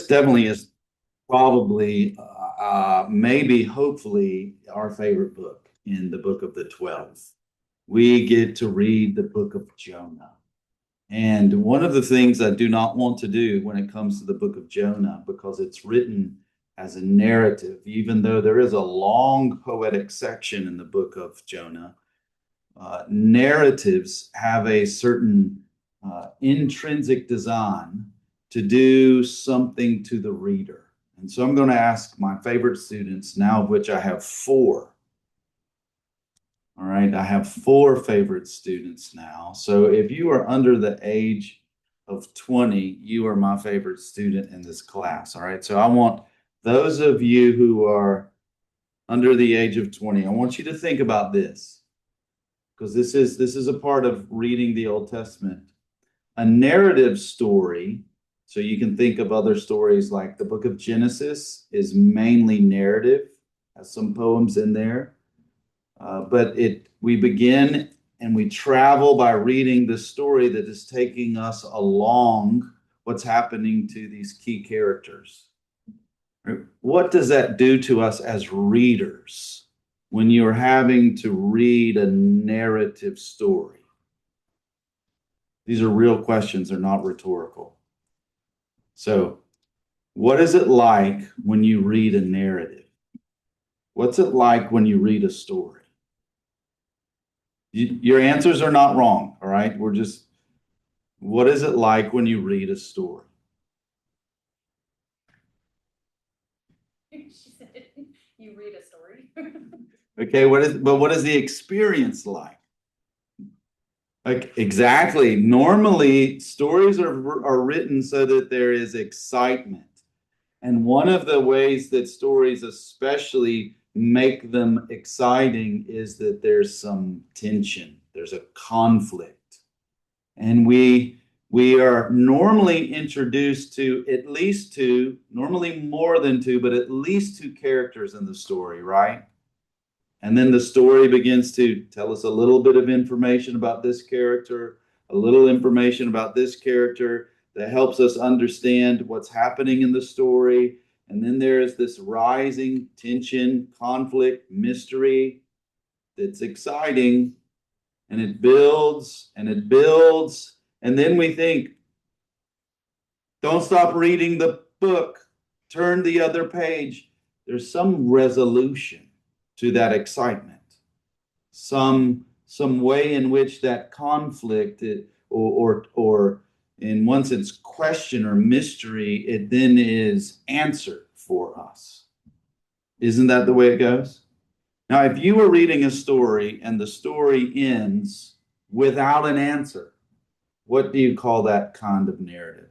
definitely is probably, maybe, hopefully, our favorite book in the book of the 12. We get to read the book of Jonah. And one of the things I do not want to do when it comes to the book of Jonah, because it's written as a narrative, even though there is a long poetic section in the book of Jonah, narratives have a certain intrinsic design to do something to the reader. And so I'm going to ask my favorite students, now of which I have four. All right, I have four favorite students now. So if you are under the age of 20, you are my favorite student in this class. All right, so I want those of you who are under the age of 20, I want you to think about this, because this is a part of reading the Old Testament. A narrative story, so you can think of other stories like the book of Genesis is mainly narrative, has some poems in there. But we begin and we travel by reading the story that is taking us along what's happening to these key characters. What does that do to us as readers when you're having to read a narrative story? These are real questions, they're not rhetorical. So, what is it like when you read a narrative? What's it like when you read a story? Your answers are not wrong, all right? What is it like when you read a story? She said, you read a story. Okay, what is the experience like? Like, exactly. Normally, stories are written so that there is excitement. And one of the ways that stories especially make them exciting is that there's some tension, there's a conflict. And we are normally introduced to at least two, normally more than two, but at least two characters in the story, right? And then the story begins to tell us a little bit of information about this character, a little information about this character that helps us understand what's happening in the story. And then there is this rising tension, conflict, mystery that's exciting. And it builds and it builds. And then we think, don't stop reading the book, turn the other page. There's some resolution to that excitement, some way in which that conflict or in once it's question or mystery, it then is answered for us. Isn't that the way it goes? Now, if you were reading a story and the story ends without an answer, what do you call that kind of narrative?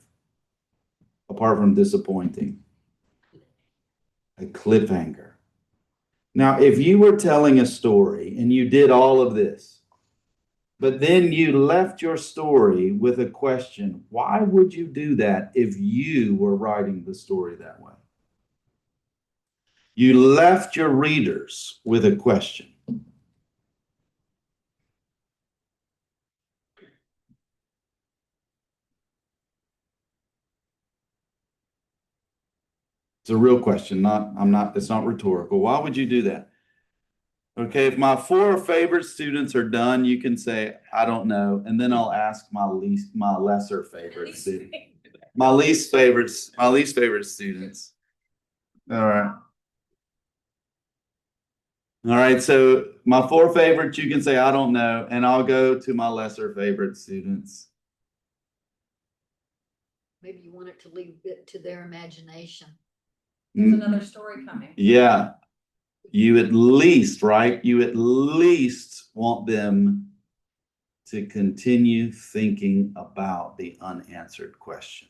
Apart from disappointing, a cliffhanger. Now, if you were telling a story and you did all of this, but then you left your story with a question, why would you do that if you were writing the story that way? You left your readers with a question. It's a real question, it's not rhetorical. Why would you do that? Okay, if my four favorite students are done, you can say, I don't know. And then I'll ask my lesser favorite student. My least favorite students. All right. All right. So my four favorites, you can say, I don't know. And I'll go to my lesser favorite students. Maybe you want it to leave it to their imagination. There's another story coming. Yeah. You at least, right? You at least want them to continue thinking about the unanswered question.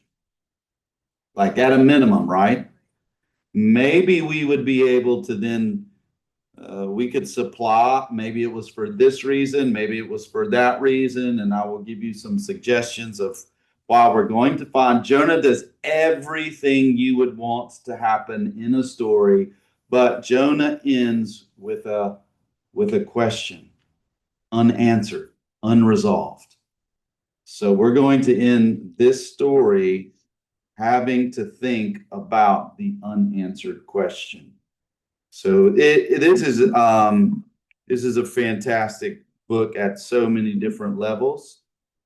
Like at a minimum, right? Maybe we would be able to then, we could supply, maybe it was for this reason, maybe it was for that reason, and I will give you some suggestions of why we're going to find. Jonah does everything you would want to happen in a story, but Jonah ends with a question, unanswered, unresolved. So we're going to end this story having to think about the unanswered question. So this is a fantastic book at so many different levels.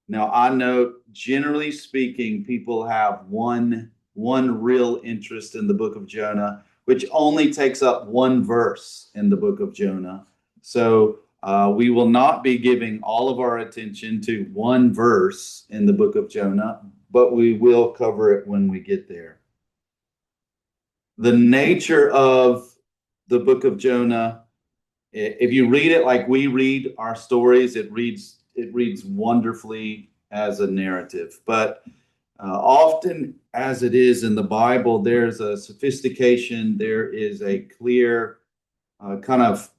Now I know, generally speaking, people have one real interest in the book of Jonah, which only takes up one verse in the book of Jonah. So we will not be giving all of our attention to one verse in the book of Jonah, but we will cover it when we get there. The nature of the book of Jonah, if you read it like we read our stories, it reads wonderfully as a narrative. But often, as it is in the Bible, there's a sophistication, there is a clear kind of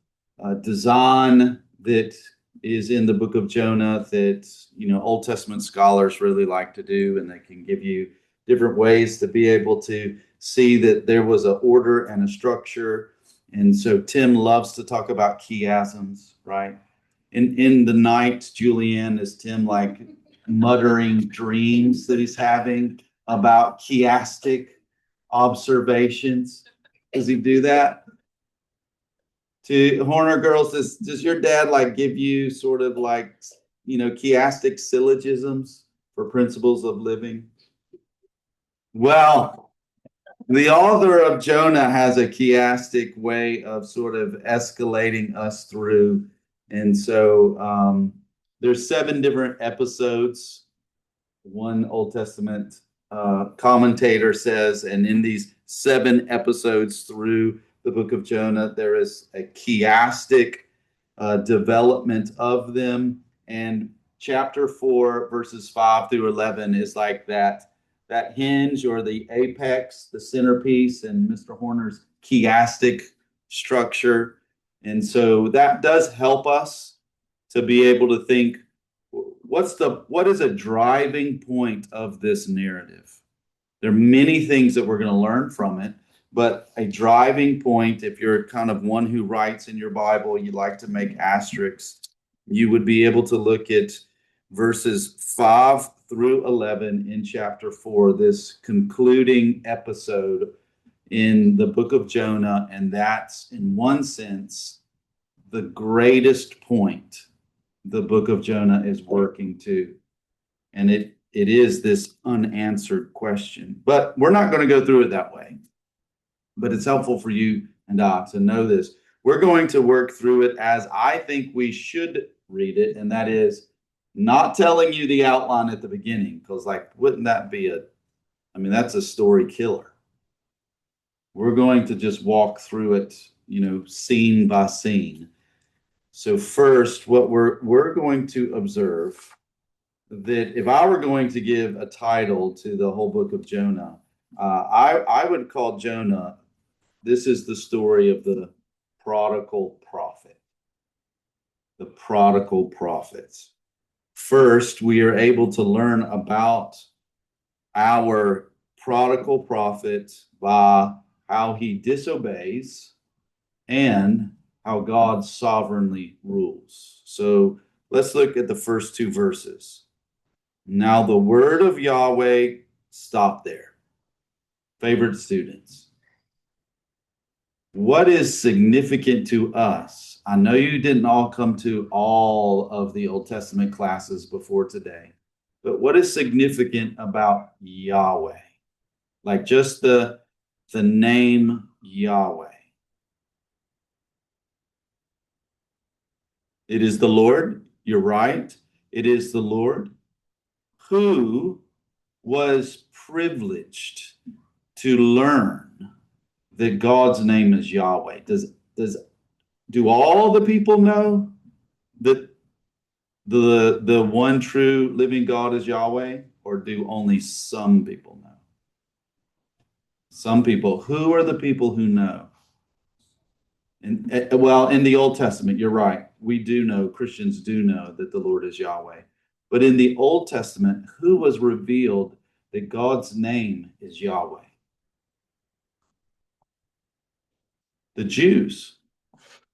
design that is in the book of Jonah that, Old Testament scholars really like to do, and they can give you different ways to be able to see that there was an order and a structure. And so Tim loves to talk about chiasms, right? In the night, Julianne, is Tim like muttering dreams that he's having about chiastic observations? Does he do that? To Horner girls, does your dad like give you sort of like, chiastic syllogisms for principles of living? Well, the author of Jonah has a chiastic way of sort of escalating us through. And so there's 7 different episodes. One Old Testament commentator says, and in these 7 episodes through the book of Jonah, there is a chiastic development of them. And chapter 4, verses 5 through 11 is like that hinge or the apex, the centerpiece in Mr. Horner's chiastic structure. And so that does help us to be able to think, what is a driving point of this narrative? There are many things that we're going to learn from it, but a driving point, if you're kind of one who writes in your Bible, you like to make asterisks, you would be able to look at verses 5 through 11 in chapter 4, this concluding episode in the book of Jonah. And that's, in one sense, the greatest point the book of Jonah is working to. And it is this unanswered question. But we're not going to go through it that way. But it's helpful for you and I to know this. We're going to work through it as I think we should read it, and that is not telling you the outline at the beginning, because wouldn't that be that's a story killer. We're going to just walk through it, scene by scene. So first, what we're going to observe, that if I were going to give a title to the whole book of Jonah, I would call Jonah, this is the story of the prodigal prophet. The prodigal prophets. First, we are able to learn about our prodigal prophet by how he disobeys and how God sovereignly rules. So let's look at the first 2 verses. Now the word of Yahweh, stop there. Favorite students. What is significant to us? I know you didn't all come to all of the Old Testament classes before today, but what is significant about Yahweh? Like just the name Yahweh. It is the Lord. You're right. It is the Lord who was privileged to learn that God's name is Yahweh. Do all the people know that the one true living God is Yahweh, or do only some people know? Some people. Who are the people who know? And well, in the Old Testament, you're right. We do know, Christians do know that the Lord is Yahweh. But in the Old Testament, who was revealed that God's name is Yahweh? The Jews,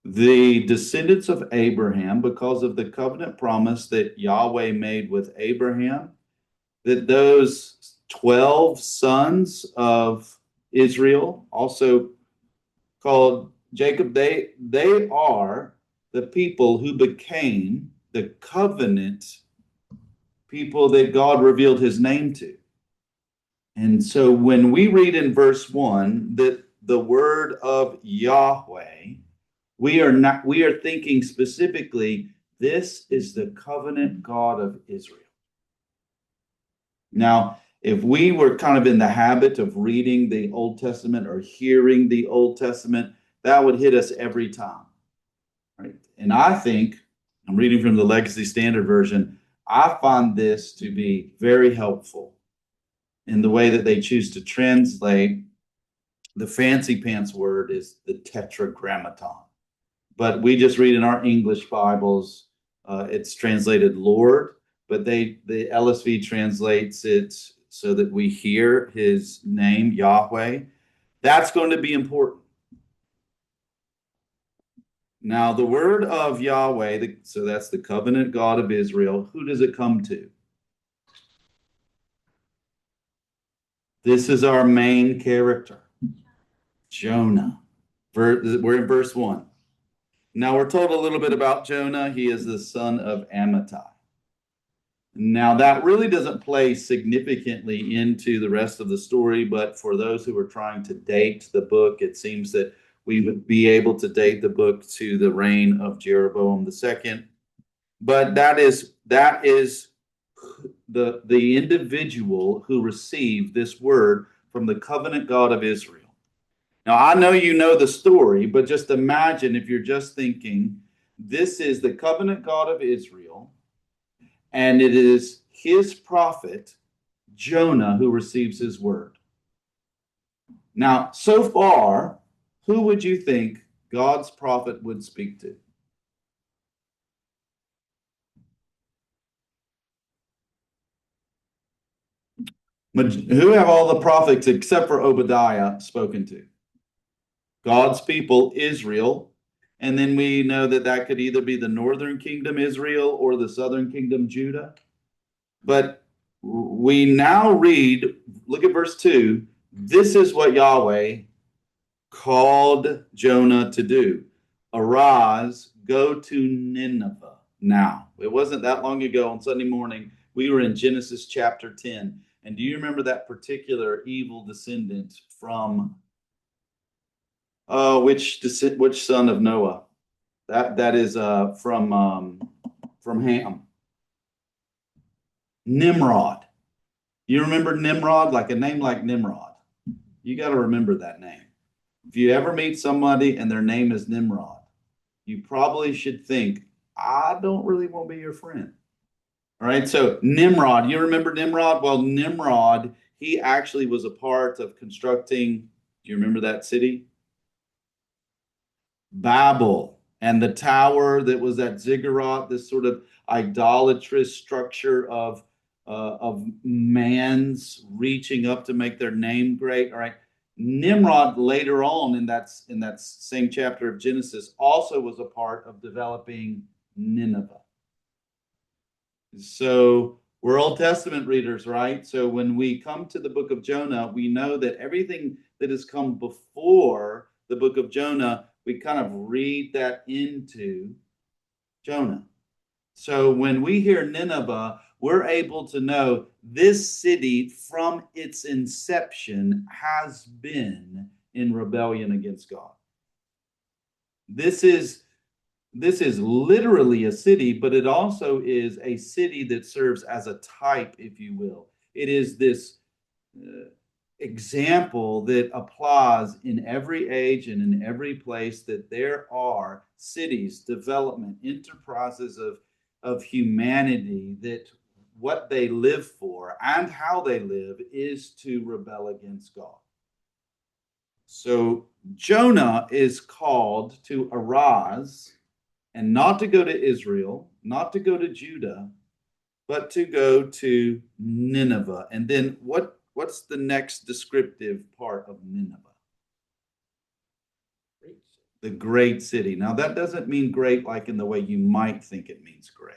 the descendants of Abraham, because of the covenant promise that Yahweh made with Abraham, that those 12 sons of Israel, also called Jacob. They are the people who became the covenant people that God revealed his name to. And so when we read in verse 1 that the word of Yahweh, we are thinking specifically, this is the covenant God of Israel. Now, if we were kind of in the habit of reading the Old Testament or hearing the Old Testament, that would hit us every time. Right? And I think, I'm reading from the Legacy Standard Version, I find this to be very helpful in the way that they choose to translate. The fancy pants word is the tetragrammaton. But we just read in our English Bibles, it's translated Lord, but the LSV translates it so that we hear his name, Yahweh. That's going to be important. Now, the word of Yahweh, so that's the covenant God of Israel, who does it come to? This is our main character, Jonah. We're in verse 1. Now, we're told a little bit about Jonah. He is the son of Amittai. Now, that really doesn't play significantly into the rest of the story, but for those who are trying to date the book, it seems that we would be able to date the book to the reign of Jeroboam II. But that is the individual who received this word from the covenant God of Israel. Now, I know you know the story, but just imagine if you're just thinking, this is the covenant God of Israel, and it is his prophet, Jonah, who receives his word. Now, so far, who would you think God's prophet would speak to? Who have all the prophets except for Obadiah spoken to? God's people, Israel. And then we know that that could either be the northern kingdom, Israel, or the southern kingdom, Judah. But we now read, look at verse 2. This is what Yahweh called Jonah to do. Arise, go to Nineveh. Now, it wasn't that long ago on Sunday morning, we were in Genesis chapter 10. And do you remember that particular evil descendant from which son of Noah? That is from Ham. Nimrod. You remember Nimrod? Like a name like Nimrod. You got to remember that name. If you ever meet somebody and their name is Nimrod, you probably should think, I don't really want to be your friend. All right. So Nimrod, you remember Nimrod? Well, Nimrod, he actually was a part of constructing, do you remember that city? Babel, and the tower that was at Ziggurat, this sort of idolatrous structure of man's reaching up to make their name great. All right. Nimrod later on in that same chapter of Genesis also was a part of developing Nineveh. So we're Old Testament readers, right? So when we come to the book of Jonah, we know that everything that has come before the book of Jonah, we kind of read that into Jonah. So when we hear Nineveh, we're able to know this city from its inception has been in rebellion against God. This is literally a city, but it also is a city that serves as a type, if you will. It is this example that applies in every age and in every place, that there are cities, development, enterprises of humanity, that what they live for and how they live is to rebel against God. So Jonah is called to arise and not to go to Israel, not to go to Judah, but to go to Nineveh. And then what's the next descriptive part of Nineveh? The great city. Now, that doesn't mean great like in the way you might think it means great.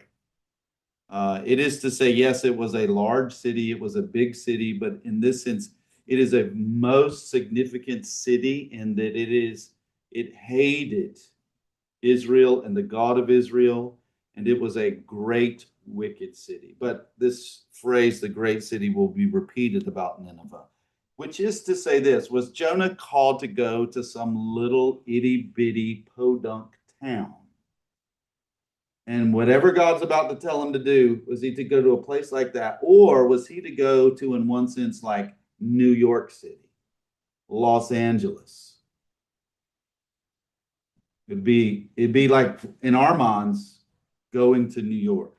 It is to say, yes, it was a large city, it was a big city, but in this sense, it is a most significant city in that it hated Israel and the God of Israel, and it was a great wicked city. But this phrase, the great city, will be repeated about Nineveh, which is to say this: was Jonah called to go to some little itty bitty podunk town? And whatever God's about to tell him to do, was he to go to a place like that? Or was he to go to, in one sense, like New York City, Los Angeles? It'd be like in our minds going to New York.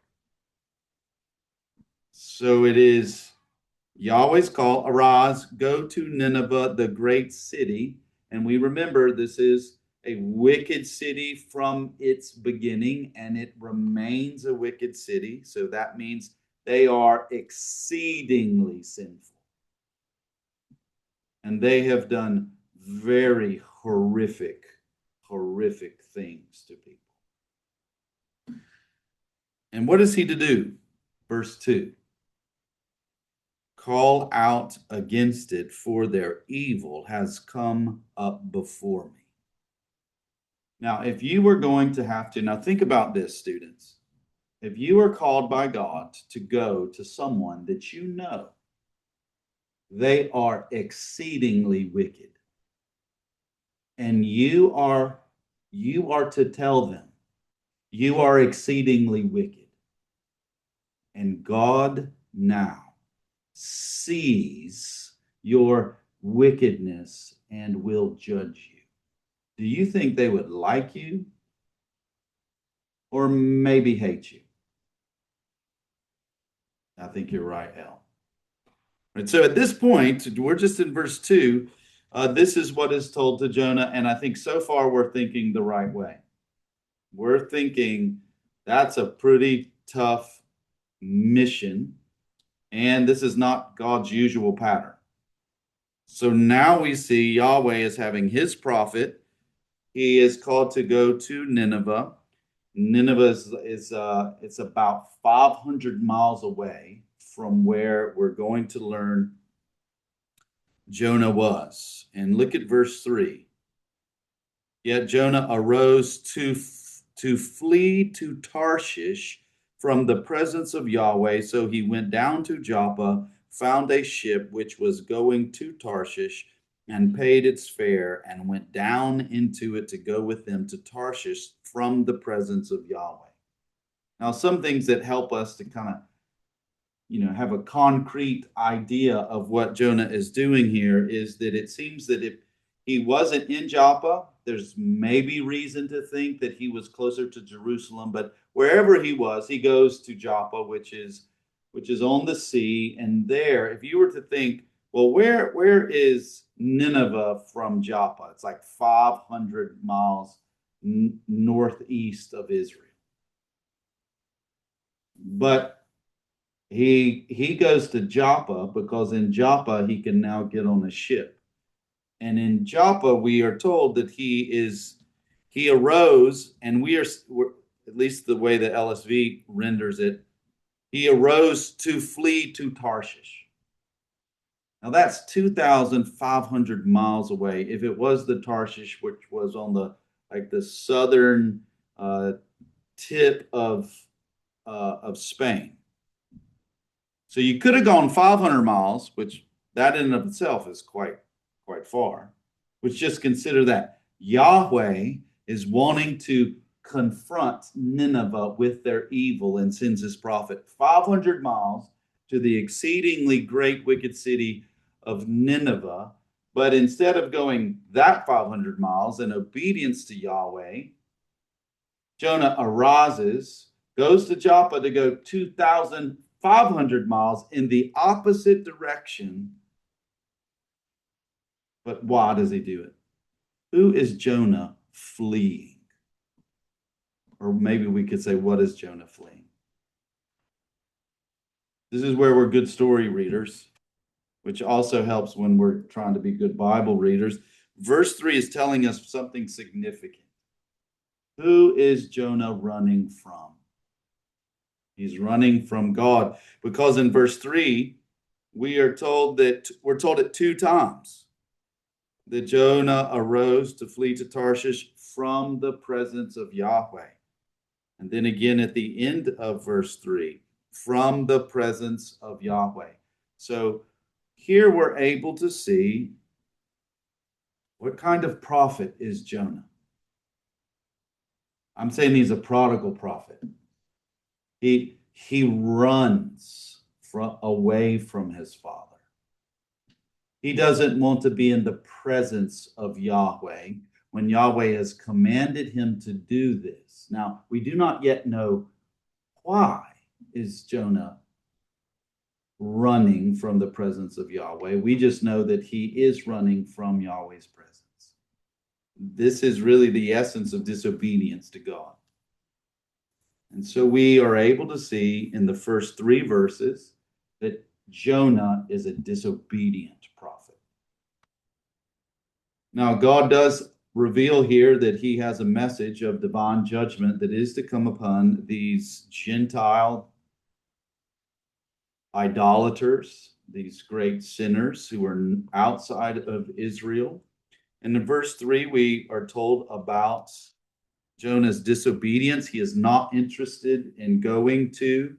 So it is Yahweh's call, arise, go to Nineveh, the great city. And we remember this is a wicked city from its beginning, and it remains a wicked city. So that means they are exceedingly sinful. And they have done very horrific things to people. And what is he to do? Verse 2. Call out against it, for their evil has come up before me. Now, if you were going to have to, now think about this, students. If you are called by God to go to someone that you know they are exceedingly wicked, and you are to tell them you are exceedingly wicked, and God now sees your wickedness and will judge you, do you think they would like you or maybe hate you? I think you're right, El. Right, so at this point, we're just in verse 2. This is what is told to Jonah, and I think so far we're thinking the right way. We're thinking that's a pretty tough mission, and this is not God's usual pattern. So now we see Yahweh is having his prophet. He is called to go to Nineveh. Nineveh is it's about 500 miles away from where we're going to learn Jonah was. And look at verse 3. Yet Jonah arose to flee to Tarshish from the presence of Yahweh. So he went down to Joppa, found a ship which was going to Tarshish, and paid its fare, and went down into it to go with them to Tarshish from the presence of Yahweh. Now, some things that help us to kind of, have a concrete idea of what Jonah is doing here is that it seems that if he wasn't in Joppa, there's maybe reason to think that he was closer to Jerusalem, but wherever he was, he goes to Joppa, which is on the sea. And there, if you were to think, well, where is Nineveh from Joppa? It's like 500 miles northeast of Israel. But he goes to Joppa because in Joppa he can now get on a ship. And in Joppa, we are told that he arose, and we're at least the way the LSV renders it, he arose to flee to Tarshish. Now that's 2,500 miles away. If it was the Tarshish, which was on the southern tip of Spain. So you could have gone 500 miles, which that in and of itself is quite far. Which just consider that Yahweh is wanting to confront Nineveh with their evil and sends his prophet 500 miles to the exceedingly great wicked city of Nineveh. But instead of going that 500 miles in obedience to Yahweh, Jonah arises, goes to Joppa to go 2,500 miles in the opposite direction. But why does he do it? Who is Jonah fleeing? Or maybe we could say, what is Jonah fleeing? This is where we're good story readers, which also helps when we're trying to be good Bible readers. Verse 3 is telling us something significant. Who is Jonah running from? He's running from God, because in verse 3, we're told it 2 times that Jonah arose to flee to Tarshish from the presence of Yahweh. And then again at the end of verse 3, from the presence of Yahweh. So here we're able to see what kind of prophet is Jonah. I'm saying he's a prodigal prophet. He runs away from his father. He doesn't want to be in the presence of Yahweh when Yahweh has commanded him to do this. Now, we do not yet know why is Jonah running from the presence of Yahweh. We just know that he is running from Yahweh's presence. This is really the essence of disobedience to God. And so we are able to see in the first 3 verses that Jonah is a disobedient prophet. Now, God does reveal here that he has a message of divine judgment that is to come upon these Gentile idolaters, these great sinners who are outside of Israel. And in verse 3, we are told about Jonah's disobedience. He is not interested in going to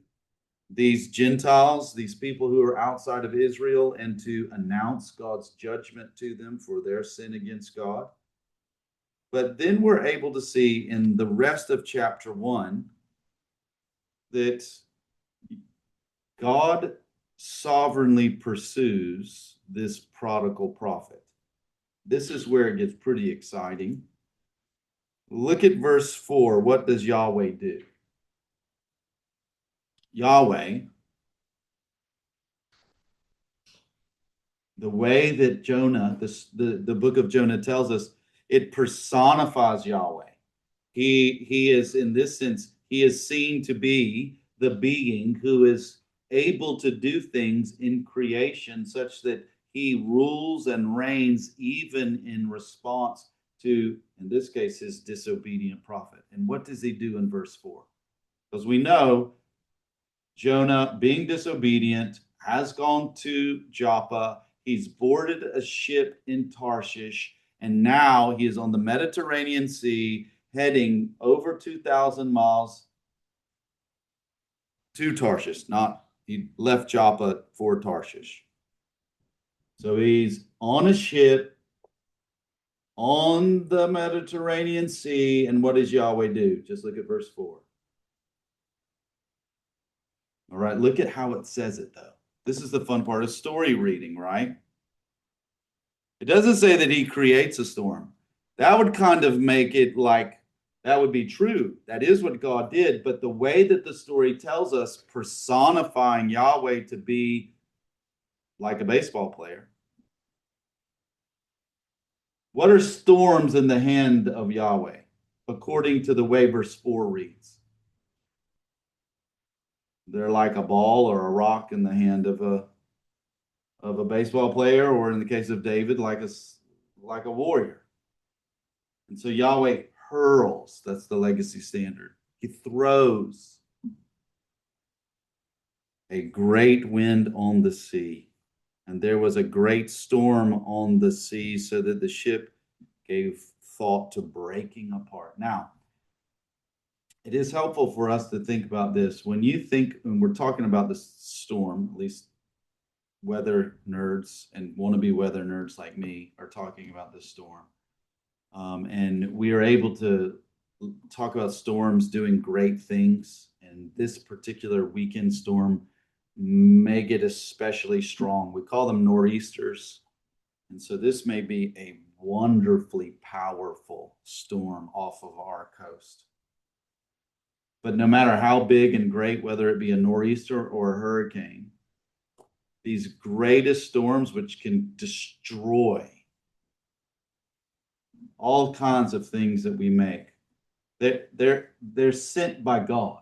these Gentiles, these people who are outside of Israel, and to announce God's judgment to them for their sin against God. But then we're able to see in the rest of chapter 1 that God sovereignly pursues this prodigal prophet. This is where it gets pretty exciting. Look at verse 4. What does Yahweh do? Yahweh, the way that Jonah, the book of Jonah tells us, it personifies Yahweh. He is, in this sense, he is seen to be the being who is able to do things in creation such that he rules and reigns even in response to, in this case, his disobedient prophet. And what does he do in verse 4? Because we know Jonah, being disobedient, has gone to Joppa. He's boarded a ship in Tarshish, and now he is on the Mediterranean Sea, heading over 2,000 miles to Tarshish. He left Joppa for Tarshish. So he's on a ship on the Mediterranean Sea, and what does Yahweh do? Just look at verse 4. All right, look at how it says it, though. This is the fun part of story reading, right? It doesn't say that he creates a storm. That would kind of make it like that would be true. That is what God did. But the way that the story tells us, personifying Yahweh to be like a baseball player. What are storms in the hand of Yahweh, according to the way verse 4 reads? They're like a ball or a rock in the hand of a baseball player, or in the case of David, like a warrior. And so Yahweh hurls. That's the legacy standard. He throws a great wind on the sea, and there was a great storm on the sea, so that the ship gave thought to breaking apart. Now, it is helpful for us to think about this. When we're talking about this storm, at least weather nerds and wannabe weather nerds like me are talking about this storm. And we are able to talk about storms doing great things. And this particular weekend storm may get especially strong. We call them nor'easters. And so this may be a wonderfully powerful storm off of our coast. But no matter how big and great, whether it be a nor'easter or a hurricane, these greatest storms, which can destroy all kinds of things that we make, they're sent by God.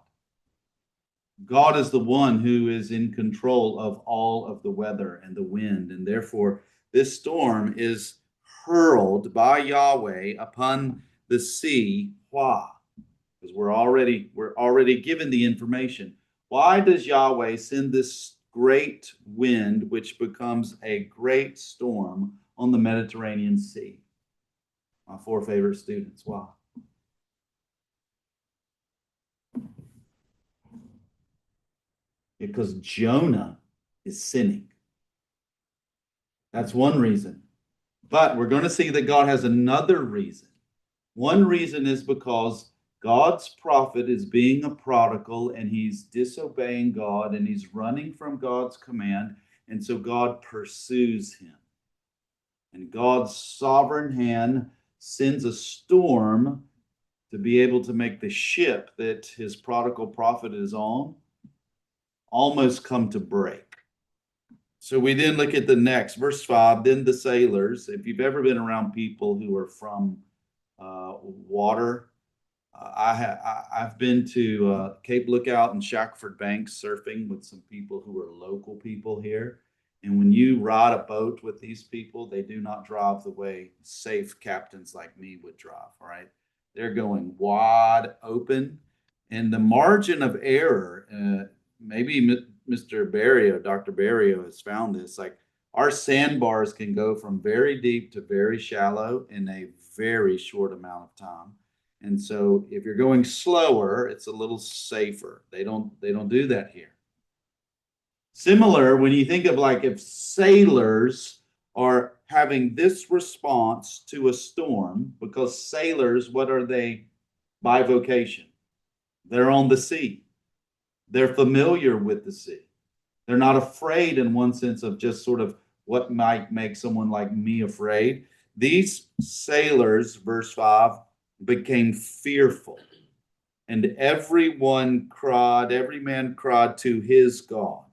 God is the one who is in control of all of the weather and the wind, and therefore this storm is hurled by Yahweh upon the sea. Why? Because we're already given the information. Why does Yahweh send this great wind, which becomes a great storm on the Mediterranean Sea? My 4 favorite students. Why? Because Jonah is sinning. That's one reason. But we're going to see that God has another reason. One reason is because God's prophet is being a prodigal and he's disobeying God and he's running from God's command. And so God pursues him. And God's sovereign hand sends a storm to be able to make the ship that his prodigal prophet is on almost come to break. So we then look at the next, verse 5. Then the sailors, if you've ever been around people who are from water, I've been to Cape Lookout and Shackford Banks surfing with some people who are local people here. And when you ride a boat with these people, they do not drive the way safe captains like me would drive, right? They're going wide open. And the margin of error, maybe Mr. Barrio, Dr. Barrio has found this, like our sandbars can go from very deep to very shallow in a very short amount of time. And so if you're going slower, it's a little safer. They don't do that here. Similar, when you think of like if sailors are having this response to a storm, because sailors, what are they by vocation? They're on the sea. They're familiar with the sea. They're not afraid in one sense of just sort of what might make someone like me afraid. These sailors, verse 5, became fearful. And every man cried to his God.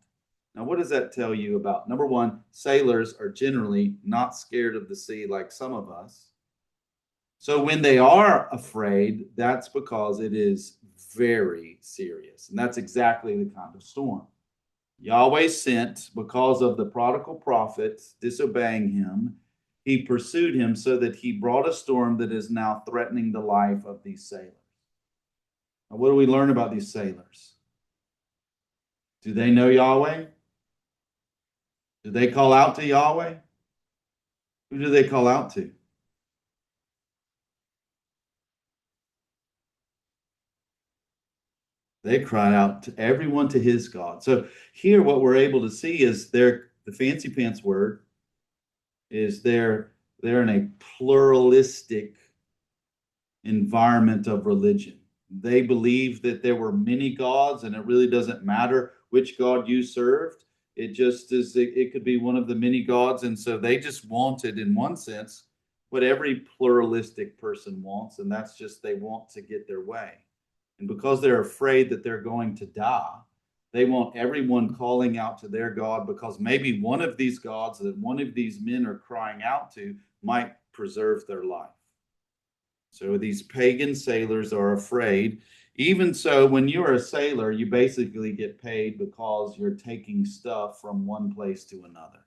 Now, what does that tell you about? Number one, sailors are generally not scared of the sea like some of us. So when they are afraid, that's because it is very serious. And that's exactly the kind of storm. Yahweh sent, because of the prodigal prophet disobeying him, he pursued him so that he brought a storm that is now threatening the life of these sailors. Now, what do we learn about these sailors? Do they know Yahweh? Do they call out to Yahweh? Who do they call out to? They cried out to everyone to his God. So here what we're able to see is the fancy pants word is they're in a pluralistic environment of religion. They believe that there were many gods and it really doesn't matter which God you served. It just is, it could be one of the many gods. And so they just wanted, in one sense, what every pluralistic person wants. And that's just they want to get their way. And because they're afraid that they're going to die, they want everyone calling out to their God because maybe one of these gods that one of these men are crying out to might preserve their life. So these pagan sailors are afraid. Even so, when you're a sailor, you basically get paid because you're taking stuff from one place to another.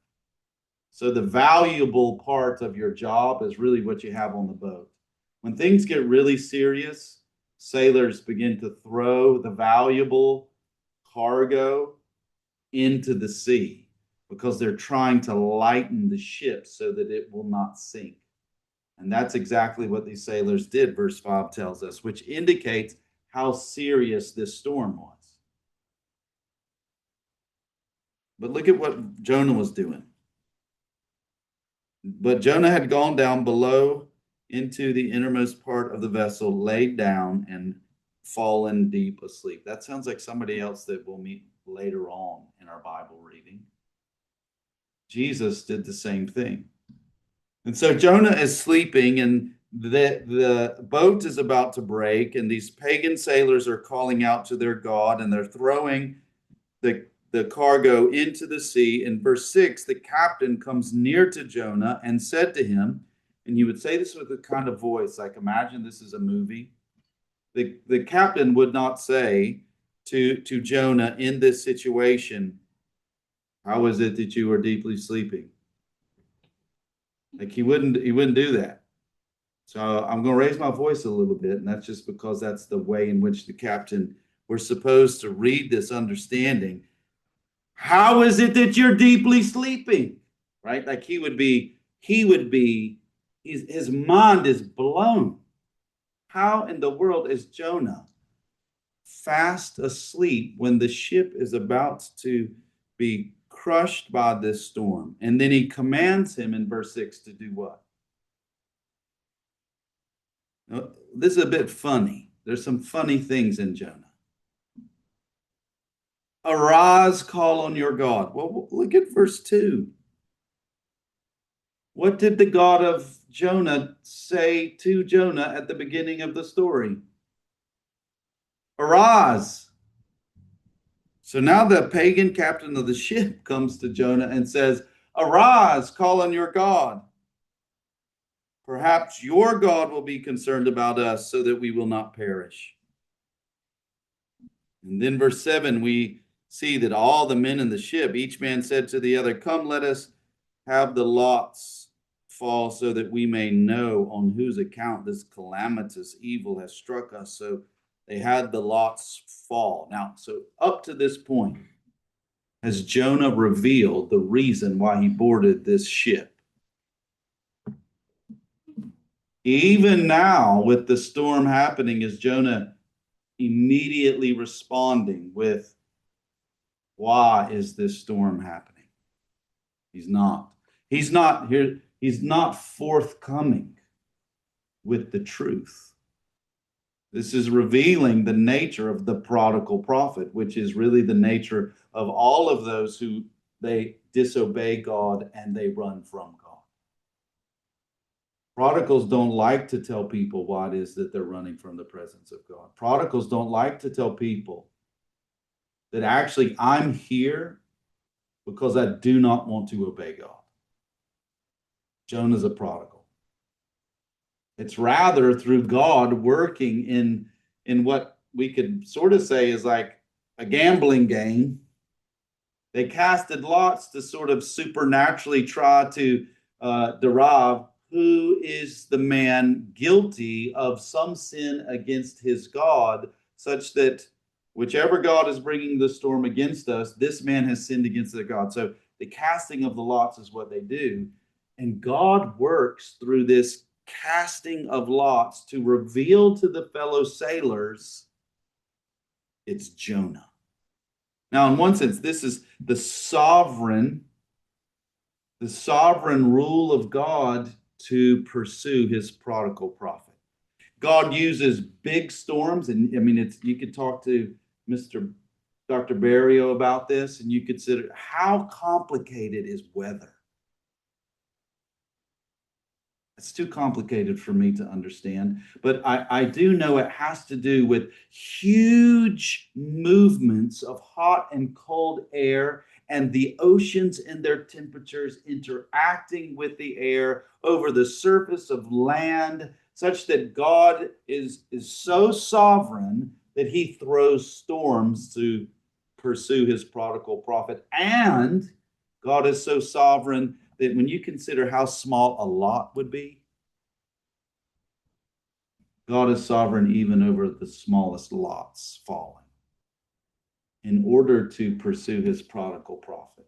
So the valuable part of your job is really what you have on the boat. When things get really serious, sailors begin to throw the valuable cargo into the sea because they're trying to lighten the ship so that it will not sink. And that's exactly what these sailors did, verse 5 tells us, which indicates how serious this storm was. But look at what Jonah was doing. But Jonah had gone down below into the innermost part of the vessel, laid down, and fallen deep asleep. That sounds like somebody else that we'll meet later on in our Bible reading. Jesus did the same thing. And so Jonah is sleeping, and the boat is about to break, and these pagan sailors are calling out to their God, and they're throwing the cargo into the sea. In verse 6, the captain comes near to Jonah and said to him, and you would say this with a kind of voice, like imagine this is a movie. The captain would not say to Jonah in this situation, how is it that you are deeply sleeping? Like he wouldn't do that. So I'm going to raise my voice a little bit, and that's just because that's the way in which the captain we're supposed to read this understanding. How is it that you're deeply sleeping? Right? Like his mind is blown. How in the world is Jonah fast asleep when the ship is about to be crushed by this storm? And then he commands him in verse 6 to do what? Now, this is a bit funny. There's some funny things in Jonah. Arise, call on your God. Well, look at verse 2. What did the God of Jonah say to Jonah at the beginning of the story? Arise. So now the pagan captain of the ship comes to Jonah and says, Arise, call on your God. Perhaps your God will be concerned about us so that we will not perish. And then verse 7, we see that all the men in the ship, each man said to the other, Come, let us have the lots fall so that we may know on whose account this calamitous evil has struck us. So they had the lots fall. Now, so up to this point, has Jonah revealed the reason why he boarded this ship? Even now, with the storm happening, is Jonah immediately responding with, why is this storm happening? He's not. He's not here. He's not forthcoming with the truth. This is revealing the nature of the prodigal prophet, which is really the nature of all of those who they disobey God and they run from God. Prodigals don't like to tell people why it is that they're running from the presence of God. Prodigals don't like to tell people that actually I'm here because I do not want to obey God. Jonah's a prodigal. It's rather through God working in what we could sort of say is like a gambling game. They casted lots to sort of supernaturally try to derive who is the man guilty of some sin against his God, such that whichever God is bringing the storm against us, this man has sinned against their God. So the casting of the lots is what they do. And God works through this casting of lots to reveal to the fellow sailors it's Jonah. Now, in one sense, this is the sovereign rule of God to pursue his prodigal prophet. God uses big storms, and I mean, you could talk to Dr. Barrio about this, and you consider how complicated is weather. It's too complicated for me to understand, but I do know it has to do with huge movements of hot and cold air and the oceans and their temperatures interacting with the air over the surface of land, such that God is so sovereign that he throws storms to pursue his prodigal prophet. And God is so sovereign that when you consider how small a lot would be, God is sovereign even over the smallest lots falling in order to pursue his prodigal prophet.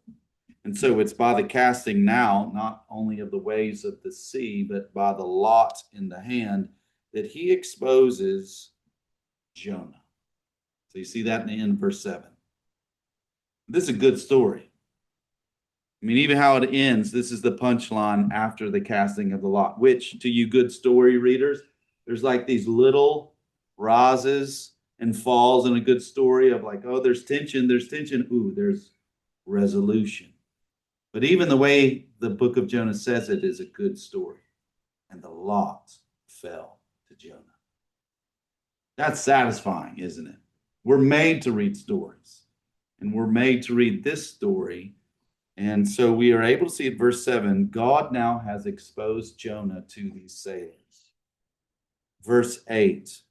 And so it's by the casting now, not only of the waves of the sea, but by the lot in the hand, that he exposes Jonah. So you see that in the end of verse 7. This is a good story. I mean, even how it ends, this is the punchline after the casting of the lot, which to you good story readers, there's like these little rises and falls in a good story of like, oh, there's tension. Ooh, there's resolution. But even the way the book of Jonah says it is a good story. And the lot fell to Jonah. That's satisfying, isn't it? We're made to read stories. And we're made to read this story. And so we are able to see at verse 7, God now has exposed Jonah to these sailors. Verse 8.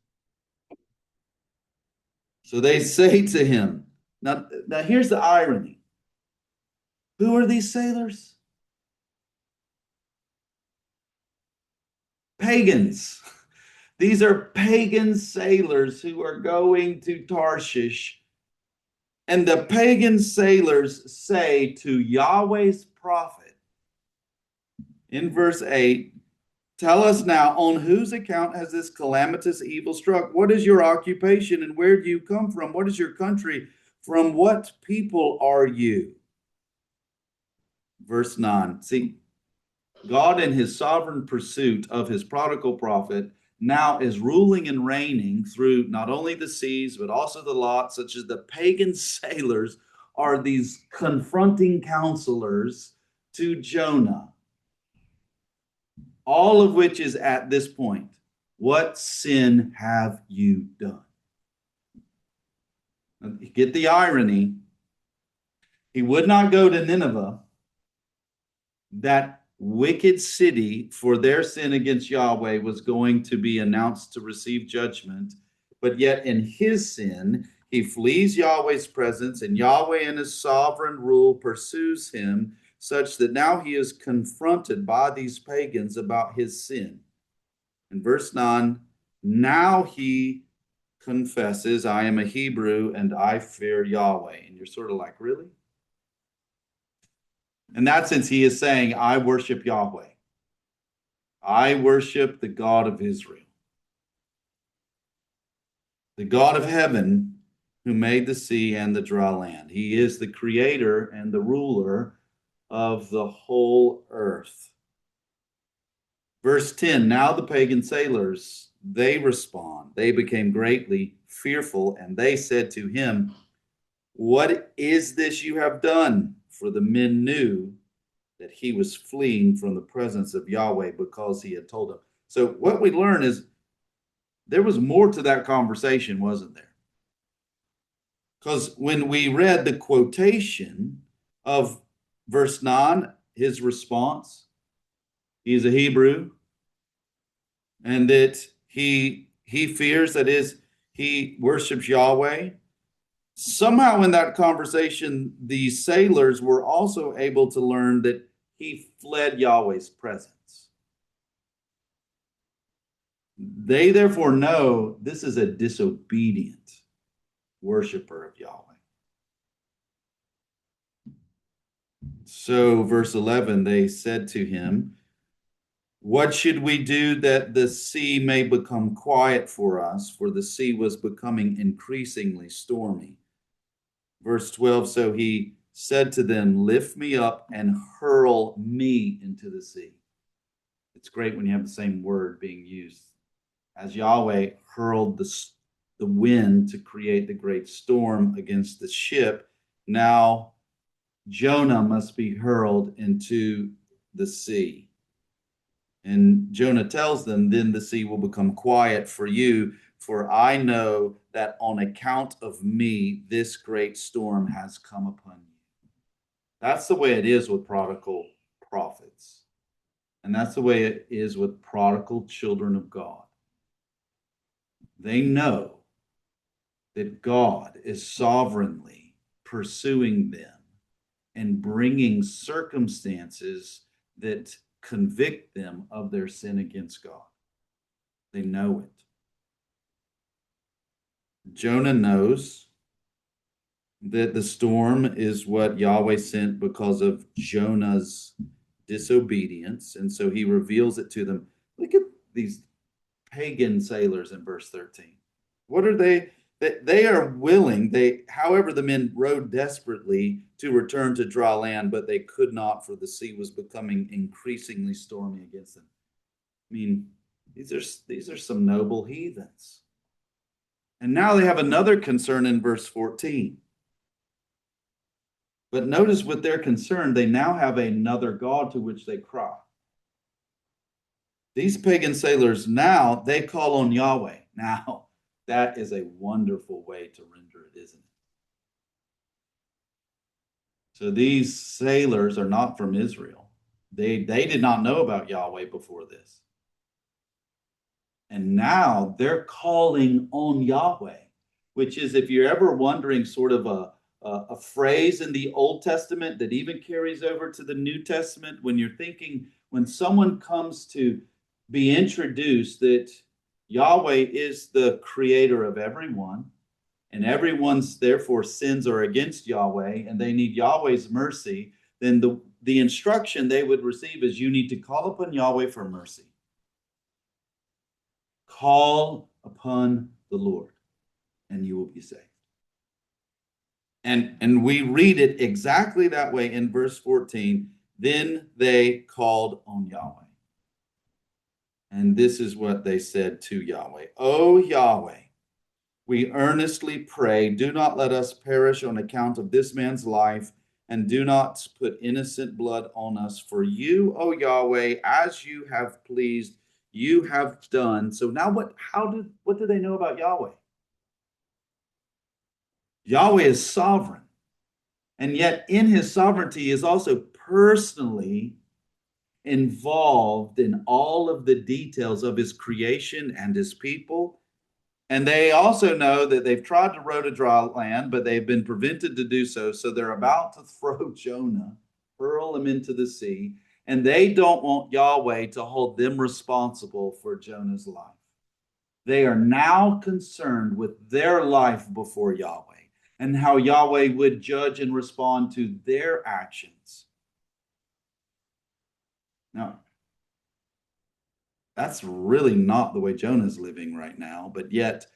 So they say to him, now here's the irony. Who are these sailors? Pagans. These are pagan sailors who are going to Tarshish. And the pagan sailors say to Yahweh's prophet in verse 8, tell us now, on whose account has this calamitous evil struck? What is your occupation and where do you come from? What is your country? From what people are you? Verse 9. See, God, in his sovereign pursuit of his prodigal prophet, now is ruling and reigning through not only the seas, but also the lot, such as the pagan sailors are these confronting counselors to Jonah. All of which is at this point, what sin have you done? Get the irony. He would not go to Nineveh, that wicked city, for their sin against Yahweh was going to be announced to receive judgment. But yet in his sin, he flees Yahweh's presence, and Yahweh in his sovereign rule pursues him, such that now he is confronted by these pagans about his sin. In verse 9, now he confesses, I am a Hebrew and I fear Yahweh. And you're sort of like, really? In that sense, he is saying, I worship Yahweh. I worship the God of Israel, the God of heaven who made the sea and the dry land. He is the creator and the ruler of the whole earth. Verse 10, now the pagan sailors, they respond. They became greatly fearful, and they said to him, what is this you have done? For the men knew that he was fleeing from the presence of Yahweh because he had told them. So what we learn is there was more to that conversation, wasn't there? Because when we read the quotation of verse 9, his response, he's a Hebrew, and that he fears, that is, he worships Yahweh. Somehow in that conversation, the sailors were also able to learn that he fled Yahweh's presence. They therefore know this is a disobedient worshiper of Yahweh. So verse 11, they said to him, what should we do that the sea may become quiet for us? For the sea was becoming increasingly stormy. Verse 12, so he said to them, lift me up and hurl me into the sea. It's great when you have the same word being used. As Yahweh hurled the wind to create the great storm against the ship, now Jonah must be hurled into the sea. And Jonah tells them, then the sea will become quiet for you, for I know that on account of me, this great storm has come upon you. That's the way it is with prodigal prophets. And that's the way it is with prodigal children of God. They know that God is sovereignly pursuing them and bringing circumstances that convict them of their sin against God. They know it. Jonah knows that the storm is what Yahweh sent because of Jonah's disobedience, and so he reveals it to them. Look at these pagan sailors in verse 13. What are they? They are willing. However, the men rowed desperately to return to dry land, but they could not, for the sea was becoming increasingly stormy against them. I mean, these are some noble heathens. And now they have another concern in verse 14. But notice with their concern, they now have another God to which they cry. These pagan sailors now, they call on Yahweh. Now, that is a wonderful way to render it, isn't it? So these sailors are not from Israel. They did not know about Yahweh before this. And now they're calling on Yahweh, which is, if you're ever wondering, sort of a phrase in the Old Testament that even carries over to the New Testament when you're thinking, when someone comes to be introduced, that Yahweh is the creator of everyone, and everyone's therefore sins are against Yahweh, and they need Yahweh's mercy, then the instruction they would receive is you need to call upon Yahweh for mercy. Call upon the Lord, and you will be saved. And we read it exactly that way in verse 14. Then they called on Yahweh. And this is what they said to Yahweh. O Yahweh, we earnestly pray, do not let us perish on account of this man's life, and do not put innocent blood on us. For you, O Yahweh, as you have pleased, you have done. So now what do they know about Yahweh? Yahweh is sovereign. And yet in his sovereignty is also personally involved in all of the details of his creation and his people. And they also know that they've tried to row to dry land, but they've been prevented to do so. So they're about to throw Jonah, hurl him into the sea. And they don't want Yahweh to hold them responsible for Jonah's life. They are now concerned with their life before Yahweh and how Yahweh would judge and respond to their actions. Now, that's really not the way Jonah's living right now, but yet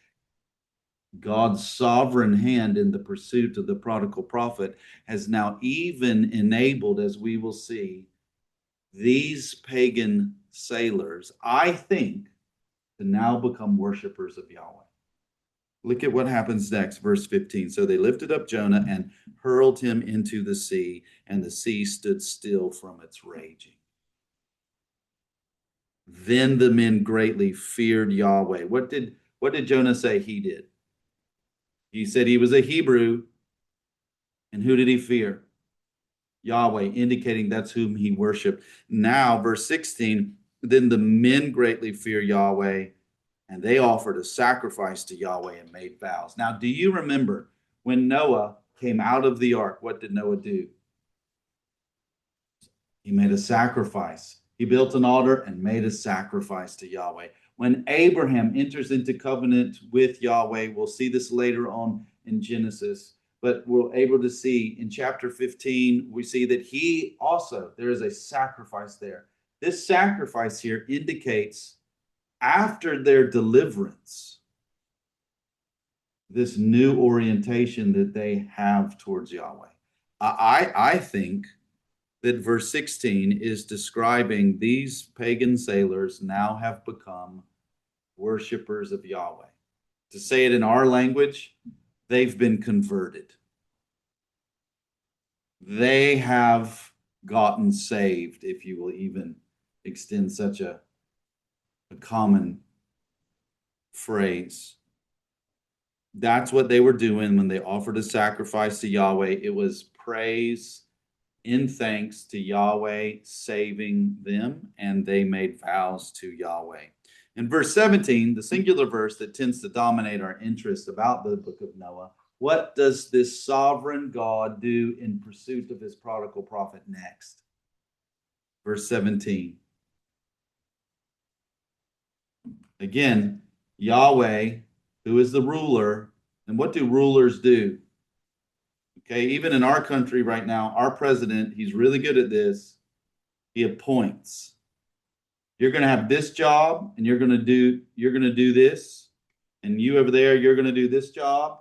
God's sovereign hand in the pursuit of the prodigal prophet has now even enabled, as we will see, these pagan sailors, I think, to now become worshipers of Yahweh. Look at what happens next, verse 15. So they lifted up Jonah and hurled him into the sea, and the sea stood still from its raging. Then the men greatly feared Yahweh. What did Jonah say he did? He said he was a Hebrew. And who did he fear? Yahweh, indicating that's whom he worshiped. Now, verse 16, then the men greatly fear Yahweh, and they offered a sacrifice to Yahweh and made vows. Now, do you remember when Noah came out of the ark? What did Noah do? He made a sacrifice. He built an altar and made a sacrifice to Yahweh. When Abraham enters into covenant with Yahweh, we'll see this later on in Genesis, but we're able to see in chapter 15, we see that there is a sacrifice there. This sacrifice here indicates after their deliverance, this new orientation that they have towards Yahweh. I think that verse 16 is describing these pagan sailors now have become worshipers of Yahweh. To say it in our language, they've been converted. They have gotten saved, if you will even extend such a common phrase. That's what they were doing when they offered a sacrifice to Yahweh. It was praise in thanks to Yahweh saving them, and they made vows to Yahweh. In verse 17, the singular verse that tends to dominate our interest about the book of Noah, what does this sovereign God do in pursuit of his prodigal prophet next? Verse 17. Again, Yahweh, who is the ruler, and what do rulers do? Okay, even in our country right now, our president, he's really good at this. He appoints. You're going to have this job, and you're going to do this, and you over there, you're going to do this job.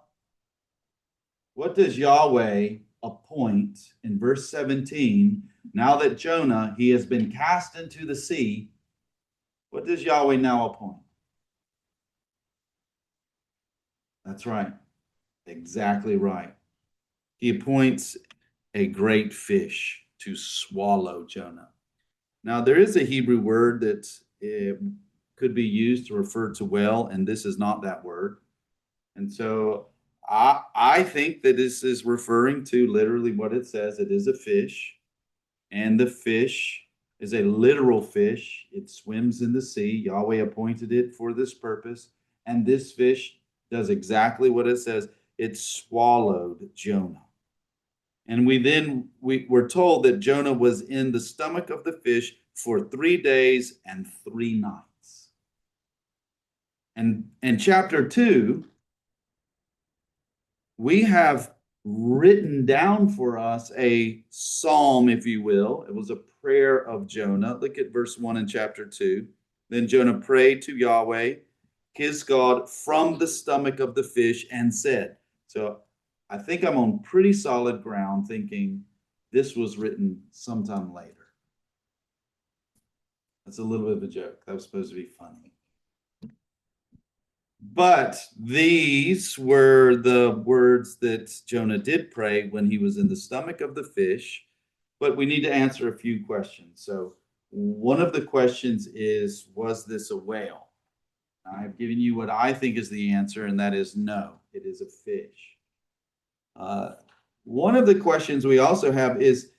What does Yahweh appoint in verse 17? Now that Jonah, he has been cast into the sea, what does Yahweh now appoint? That's right. Exactly right. He appoints a great fish to swallow Jonah. Now, there is a Hebrew word that could be used to refer to whale, and this is not that word. And so I think that this is referring to literally what it says. It is a fish, and the fish is a literal fish. It swims in the sea. Yahweh appointed it for this purpose, and this fish does exactly what it says. It swallowed Jonah. And we're told that Jonah was in the stomach of the fish for 3 days and 3 nights. And in chapter 2, we have written down for us a psalm, if you will. It was a prayer of Jonah. Look at verse 1 in chapter 2. Then Jonah prayed to Yahweh, his God, from the stomach of the fish and said. So I think I'm on pretty solid ground thinking this was written sometime later. That's a little bit of a joke. That was supposed to be funny. But these were the words that Jonah did pray when he was in the stomach of the fish. But we need to answer a few questions. So one of the questions is, was this a whale? I've given you what I think is the answer, and that is no, it is a fish. One of the questions we also have is,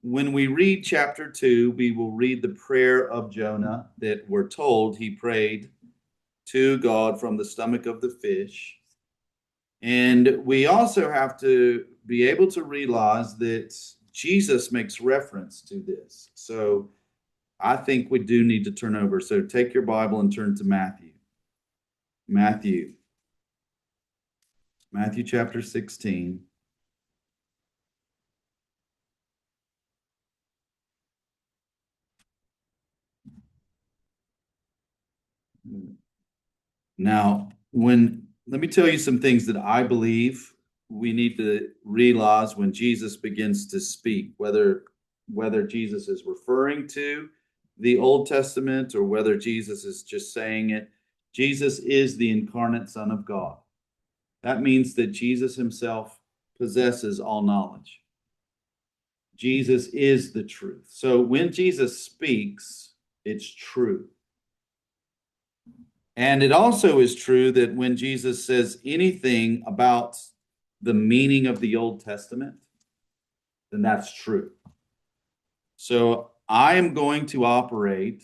when we read chapter 2, we will read the prayer of Jonah that we're told he prayed to God from the stomach of the fish. And we also have to be able to realize that Jesus makes reference to this. So I think we do need to turn over. So take your Bible and turn to Matthew. Matthew chapter 16. Now, let me tell you some things that I believe we need to realize when Jesus begins to speak, whether Jesus is referring to the Old Testament or whether Jesus is just saying it. Jesus is the incarnate Son of God. That means that Jesus himself possesses all knowledge. Jesus is the truth. So when Jesus speaks, it's true. And it also is true that when Jesus says anything about the meaning of the Old Testament, then that's true. So I am going to operate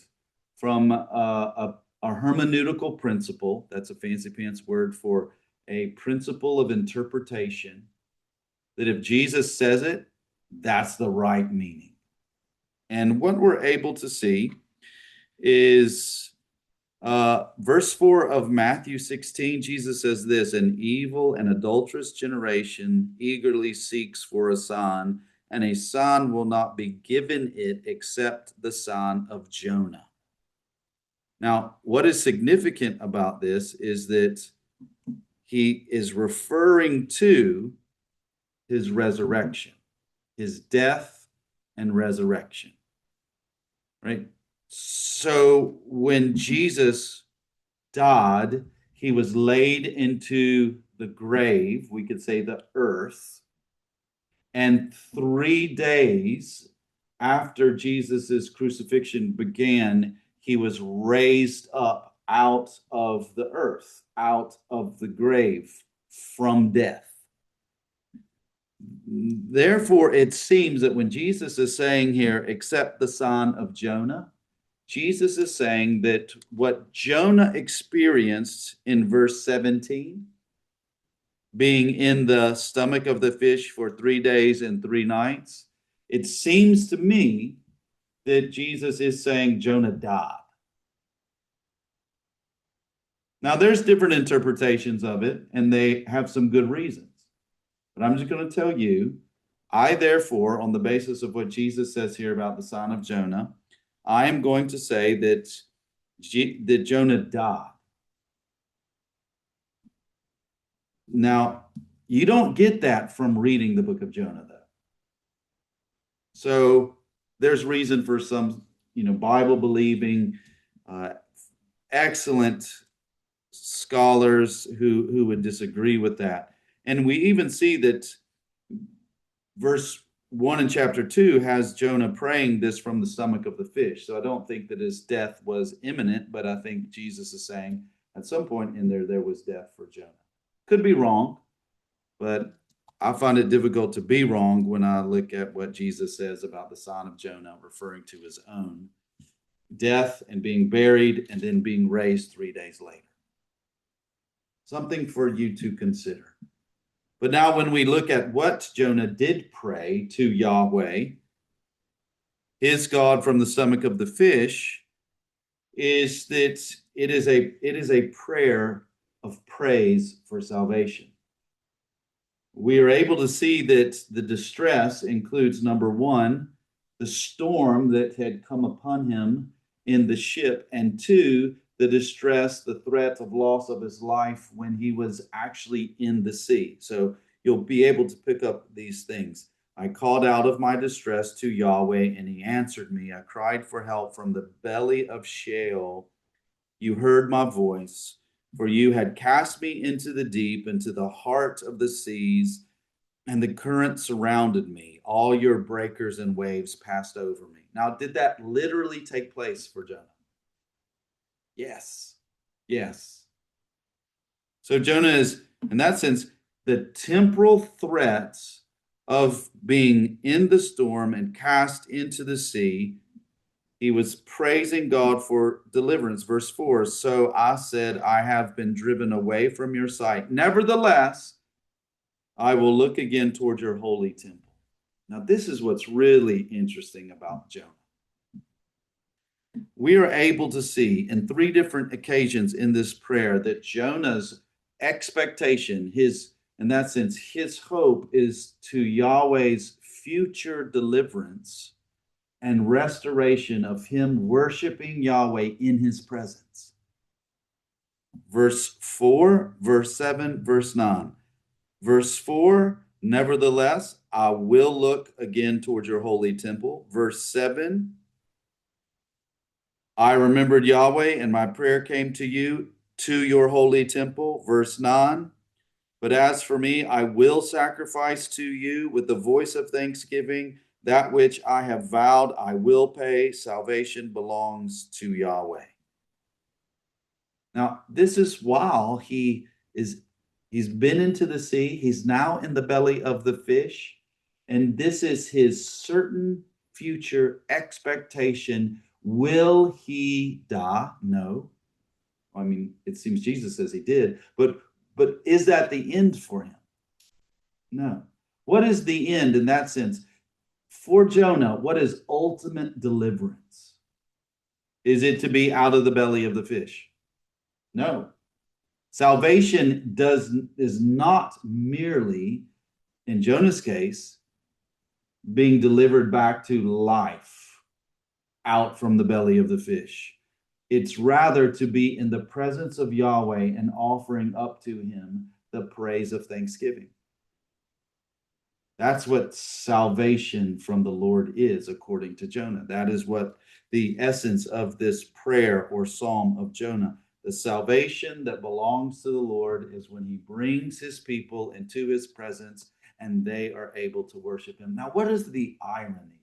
from a hermeneutical principle. That's a fancy pants word for a principle of interpretation, that if Jesus says it, that's the right meaning. And what we're able to see is verse 4 of Matthew 16. Jesus says this: an evil and adulterous generation eagerly seeks for a sign, and a sign will not be given it except the sign of Jonah. Now, what is significant about this is that he is referring to his resurrection, his death and resurrection, right? So when Jesus died, he was laid into the grave, we could say the earth, and 3 days after Jesus's crucifixion began, he was raised up out of the earth, out of the grave, from death. Therefore, it seems that when Jesus is saying here, except the son of Jonah, Jesus is saying that what Jonah experienced in verse 17, being in the stomach of the fish for 3 days and 3 nights, it seems to me that Jesus is saying Jonah died. Now, there's different interpretations of it, and they have some good reasons. But I'm just going to tell you, I therefore, on the basis of what Jesus says here about the son of Jonah, I am going to say that Jonah died. Now, you don't get that from reading the book of Jonah, though. So there's reason for some, Bible-believing, excellent scholars who would disagree with that. And we even see that verse 1 in chapter 2 has Jonah praying this from the stomach of the fish. So I don't think that his death was imminent, but I think Jesus is saying at some point in there was death for Jonah. Could be wrong, but I find it difficult to be wrong when I look at what Jesus says about the son of Jonah, referring to his own death and being buried and then being raised 3 days later. Something for you to consider. But now when we look at what Jonah did pray to Yahweh, his God from the stomach of the fish, is that it is a prayer of praise for salvation. We are able to see that the distress includes, number one, the storm that had come upon him in the ship, and two, the distress, the threat of loss of his life when he was actually in the sea. So you'll be able to pick up these things. I called out of my distress to Yahweh, and he answered me. I cried for help from the belly of Sheol. You heard my voice, for you had cast me into the deep, into the heart of the seas, and the current surrounded me. All your breakers and waves passed over me. Now, did that literally take place for Jonah? Yes. Yes. So Jonah is, in that sense, the temporal threats of being in the storm and cast into the sea. He was praising God for deliverance. Verse 4, so I said, I have been driven away from your sight. Nevertheless, I will look again toward your holy temple. Now, this is what's really interesting about Jonah. We are able to see in three different occasions in this prayer that Jonah's expectation, in that sense, his hope is to Yahweh's future deliverance and restoration of him worshiping Yahweh in his presence. Verse 4, verse 7, verse 9. Verse 4, nevertheless, I will look again toward your holy temple. Verse 7, I remembered Yahweh, and my prayer came to you, to your holy temple. Verse 9, but as for me, I will sacrifice to you with the voice of thanksgiving. That which I have vowed, I will pay. Salvation belongs to Yahweh. Now, this is while he's been into the sea. He's now in the belly of the fish. And this is his certain future expectation. Will he die? No. I mean, it seems Jesus says he did. But is that the end for him? No. What is the end in that sense? For Jonah, what is ultimate deliverance? Is it to be out of the belly of the fish? No. Salvation is not merely, in Jonah's case, being delivered back to life out from the belly of the fish. It's rather to be in the presence of Yahweh and offering up to him the praise of thanksgiving. That's what salvation from the Lord is, according to Jonah. That is what the essence of this prayer or psalm of Jonah. The salvation that belongs to the Lord is when he brings his people into his presence and they are able to worship him. Now, what is the irony?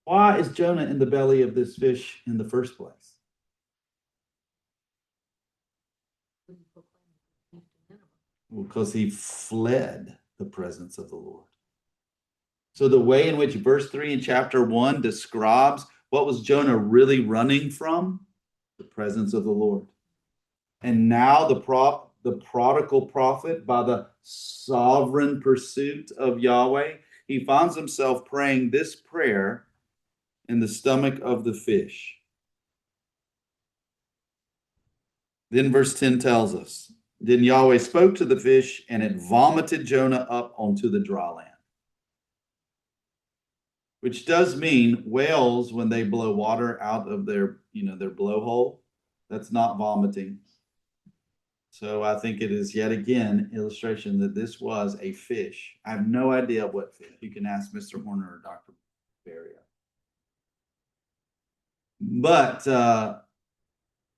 Why is Jonah in the belly of this fish in the first place? Because he fled the presence of the Lord. So the way in which verse 3 in chapter 1 describes what was Jonah really running from? The presence of the Lord. And now the prodigal prophet, by the sovereign pursuit of Yahweh, he finds himself praying this prayer in the stomach of the fish. Then verse 10 tells us, then Yahweh spoke to the fish, and it vomited Jonah up onto the dry land. Which does mean whales, when they blow water out of their blowhole, that's not vomiting. So I think it is yet again illustration that this was a fish. I have no idea what fish. You can ask Mr. Horner or Dr. Barria. But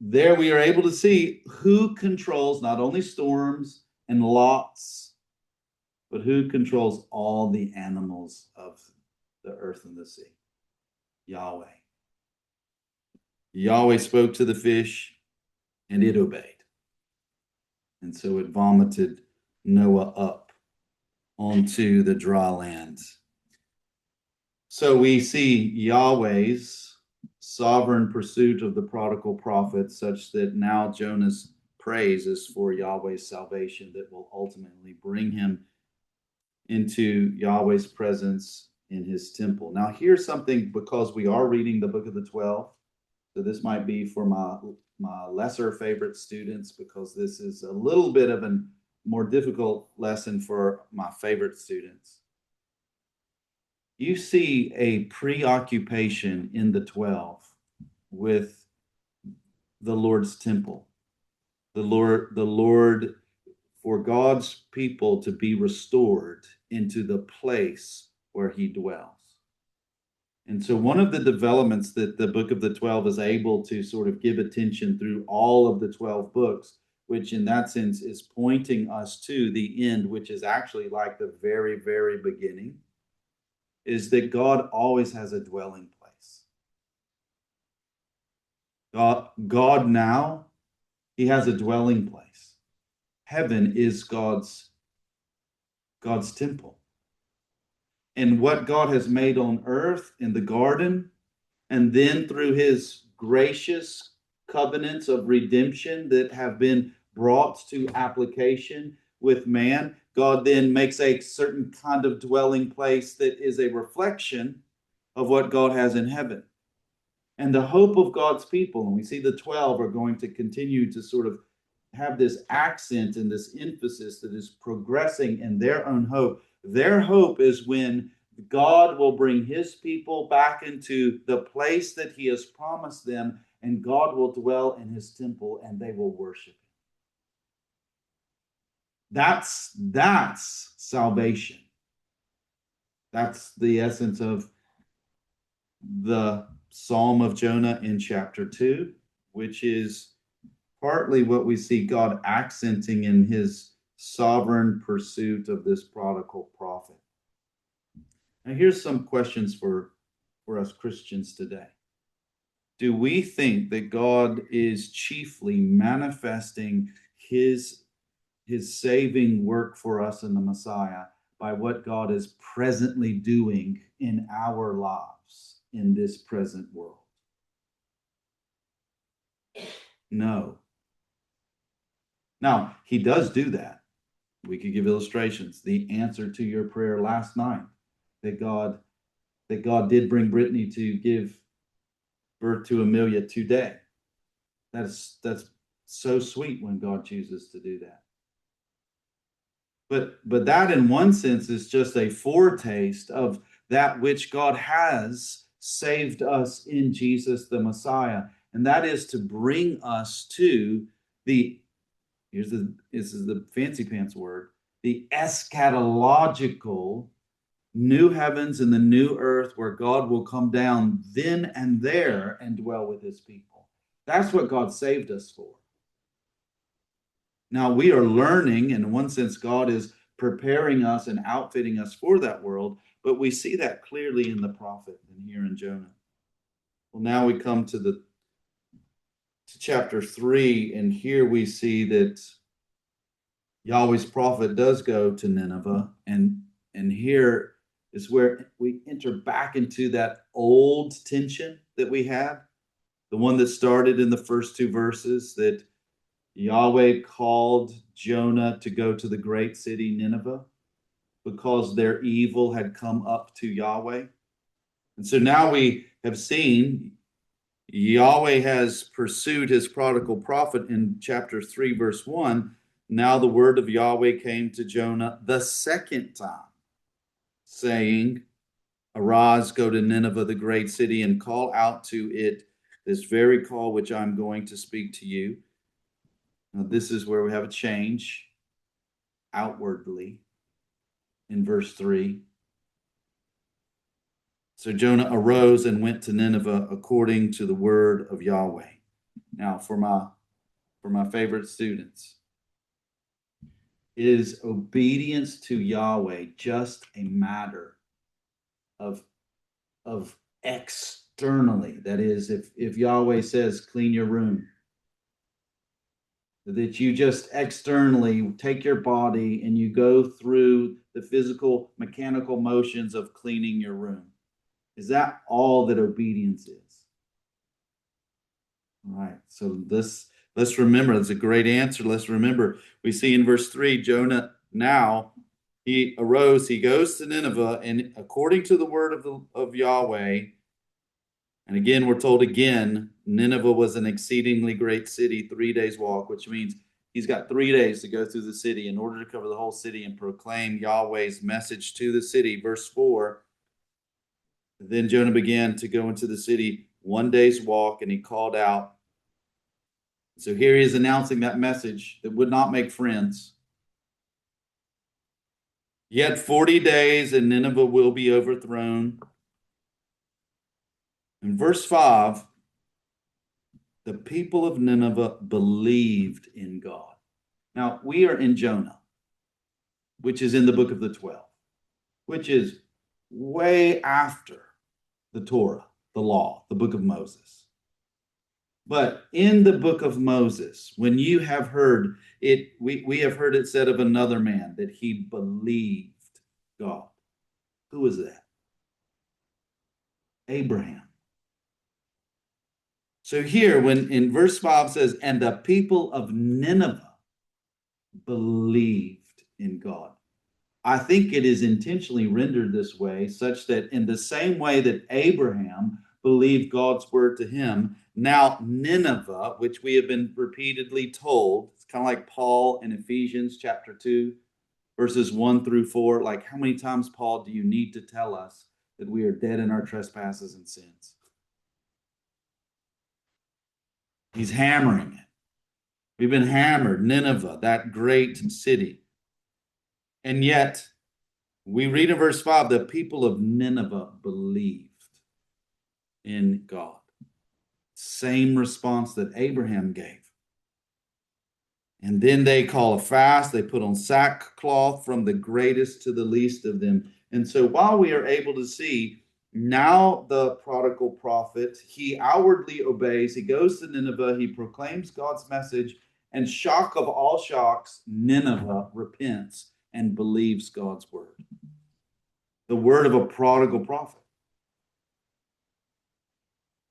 there we are able to see who controls not only storms and lots, but who controls all the animals of the earth and the sea. Yahweh. Yahweh spoke to the fish and it obeyed. And so it vomited Noah up onto the dry land. So we see Yahweh's sovereign pursuit of the prodigal prophet, such that now Jonah's praise is for Yahweh's salvation that will ultimately bring him into Yahweh's presence in his temple. Now, here's something, because we are reading the book of the 12. So this might be for my lesser favorite students, because this is a little bit of a more difficult lesson for my favorite students. You see a preoccupation in the 12 with the Lord's temple. The Lord, for God's people to be restored into the place where he dwells. And so one of the developments that the book of the 12 is able to sort of give attention through all of the 12 books, which in that sense is pointing us to the end, which is actually like the very, very beginning, is that God always has a dwelling place. God now, he has a dwelling place. Heaven is God's temple. And what God has made on earth in the garden, and then through his gracious covenants of redemption that have been brought to application with man, God then makes a certain kind of dwelling place that is a reflection of what God has in heaven. And the hope of God's people, and we see the 12 are going to continue to sort of have this accent and this emphasis that is progressing in their own hope. Their hope is when God will bring his people back into the place that he has promised them, and God will dwell in his temple and they will worship him. That's salvation. That's the essence of the Psalm of Jonah in chapter 2, which is partly what we see God accenting in his sovereign pursuit of this prodigal prophet. Now, here's some questions for us Christians today. Do we think that God is chiefly manifesting his saving work for us in the Messiah by what God is presently doing in our lives in this present world? No. Now, he does do that. We could give illustrations. The answer to your prayer last night, that God did bring Brittany to give birth to Amelia today. That's so sweet when God chooses to do that. But that in one sense is just a foretaste of that which God has saved us in Jesus the Messiah. And that is to bring us to this is the fancy pants word, the eschatological new heavens and the new earth, where God will come down then and there and dwell with his people. That's what God saved us for. Now we are learning, and in one sense, God is preparing us and outfitting us for that world, but we see that clearly in the prophet and here in Jonah. Well, now we come to chapter 3, and here we see that Yahweh's prophet does go to Nineveh, and here is where we enter back into that old tension that we had, the one that started in the first 2 verses, that Yahweh called Jonah to go to the great city Nineveh because their evil had come up to Yahweh. And so now we have seen Yahweh has pursued his prodigal prophet in chapter 3, verse 1. Now the word of Yahweh came to Jonah the second time, saying, "Arise, go to Nineveh, the great city, and call out to it this very call which I'm going to speak to you." Now, this is where we have a change outwardly in verse 3. So Jonah arose and went to Nineveh according to the word of Yahweh. Now, for my favorite students, is obedience to Yahweh just a matter of externally? That is, if Yahweh says, clean your room, that you just externally take your body and you go through the physical, mechanical motions of cleaning your room. Is that all that obedience is? All right, so let's remember, it's a great answer. Let's remember, we see in verse 3, Jonah now he arose, he goes to Nineveh, and according to the word of Yahweh, and again, we're told again, Nineveh was an exceedingly great city, 3 days walk, which means he's got 3 days to go through the city in order to cover the whole city and proclaim Yahweh's message to the city. Verse 4, then Jonah began to go into the city 1 day's walk, and he called out. So here he is announcing that message that would not make friends. Yet 40 days and Nineveh will be overthrown. In verse 5, the people of Nineveh believed in God. Now, we are in Jonah, which is in the book of the 12, which is way after the Torah, the law, the book of Moses. But in the book of Moses, when you have heard it, we have heard it said of another man that he believed God. Who was that? Abraham. So here, when in verse 5 says, and the people of Nineveh believed in God. I think it is intentionally rendered this way, such that in the same way that Abraham believed God's word to him, now Nineveh, which we have been repeatedly told, it's kind of like Paul in Ephesians chapter 2, verses 1 through 4. Like, how many times, Paul, do you need to tell us that we are dead in our trespasses and sins? He's hammering it. We've been hammered. Nineveh, that great city. And yet, we read in verse 5, the people of Nineveh believed in God. Same response that Abraham gave. And then they call a fast. They put on sackcloth from the greatest to the least of them. And so while we are able to see now the prodigal prophet, he outwardly obeys. He goes to Nineveh. He proclaims God's message. And shock of all shocks, Nineveh repents and believes God's word. The word of a prodigal prophet.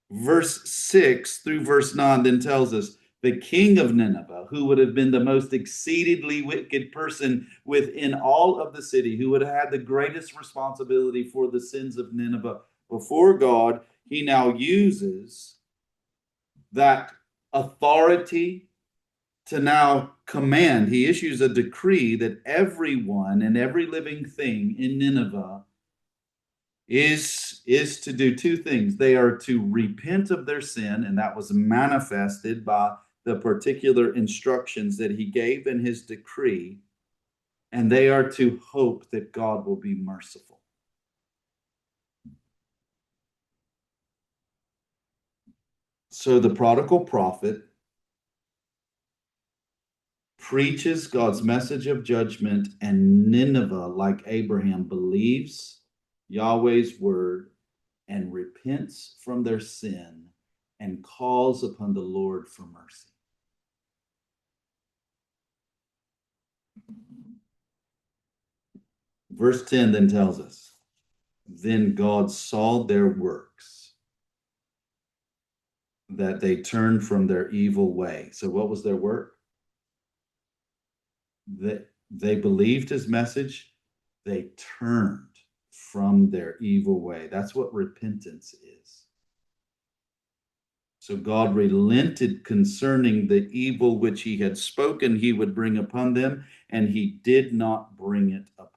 Verse 6 through verse 9 then tells us the king of Nineveh, who would have been the most exceedingly wicked person within all of the city, who would have had the greatest responsibility for the sins of Nineveh before God, he now uses that authority to now command. He issues a decree that everyone and every living thing in Nineveh is to do two things. They are to repent of their sin, and that was manifested by the particular instructions that he gave in his decree, and they are to hope that God will be merciful. So the prodigal prophet preaches God's message of judgment, and Nineveh, like Abraham, believes Yahweh's word and repents from their sin and calls upon the Lord for mercy. Verse 10 then tells us, then God saw their works, that they turned from their evil way. So what was their work? That they believed his message, they turned from their evil way. That's what repentance is. So God relented concerning the evil which he had spoken he would bring upon them, and he did not bring it upon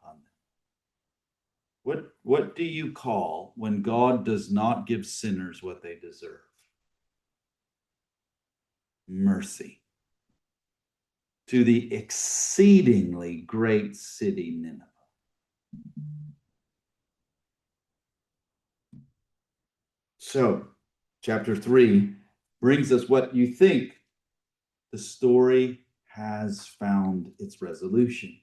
them. What do you call when God does not give sinners what they deserve? Mercy. To the exceedingly great city Nineveh. So, chapter 3 brings us what you think the story has found its resolution.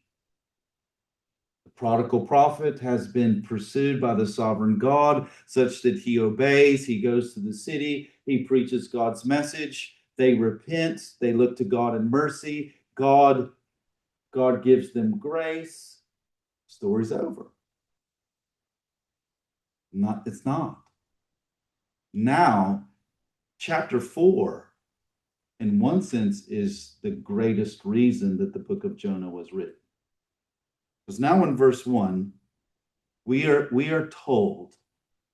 The prodigal prophet has been pursued by the sovereign God such that he obeys. He goes to the city. He preaches God's message. They repent. They look to God in mercy. God gives them grace. Story's over. It's not. Now, chapter 4, in one sense, is the greatest reason that the book of Jonah was written. Because now in verse 1, we are told,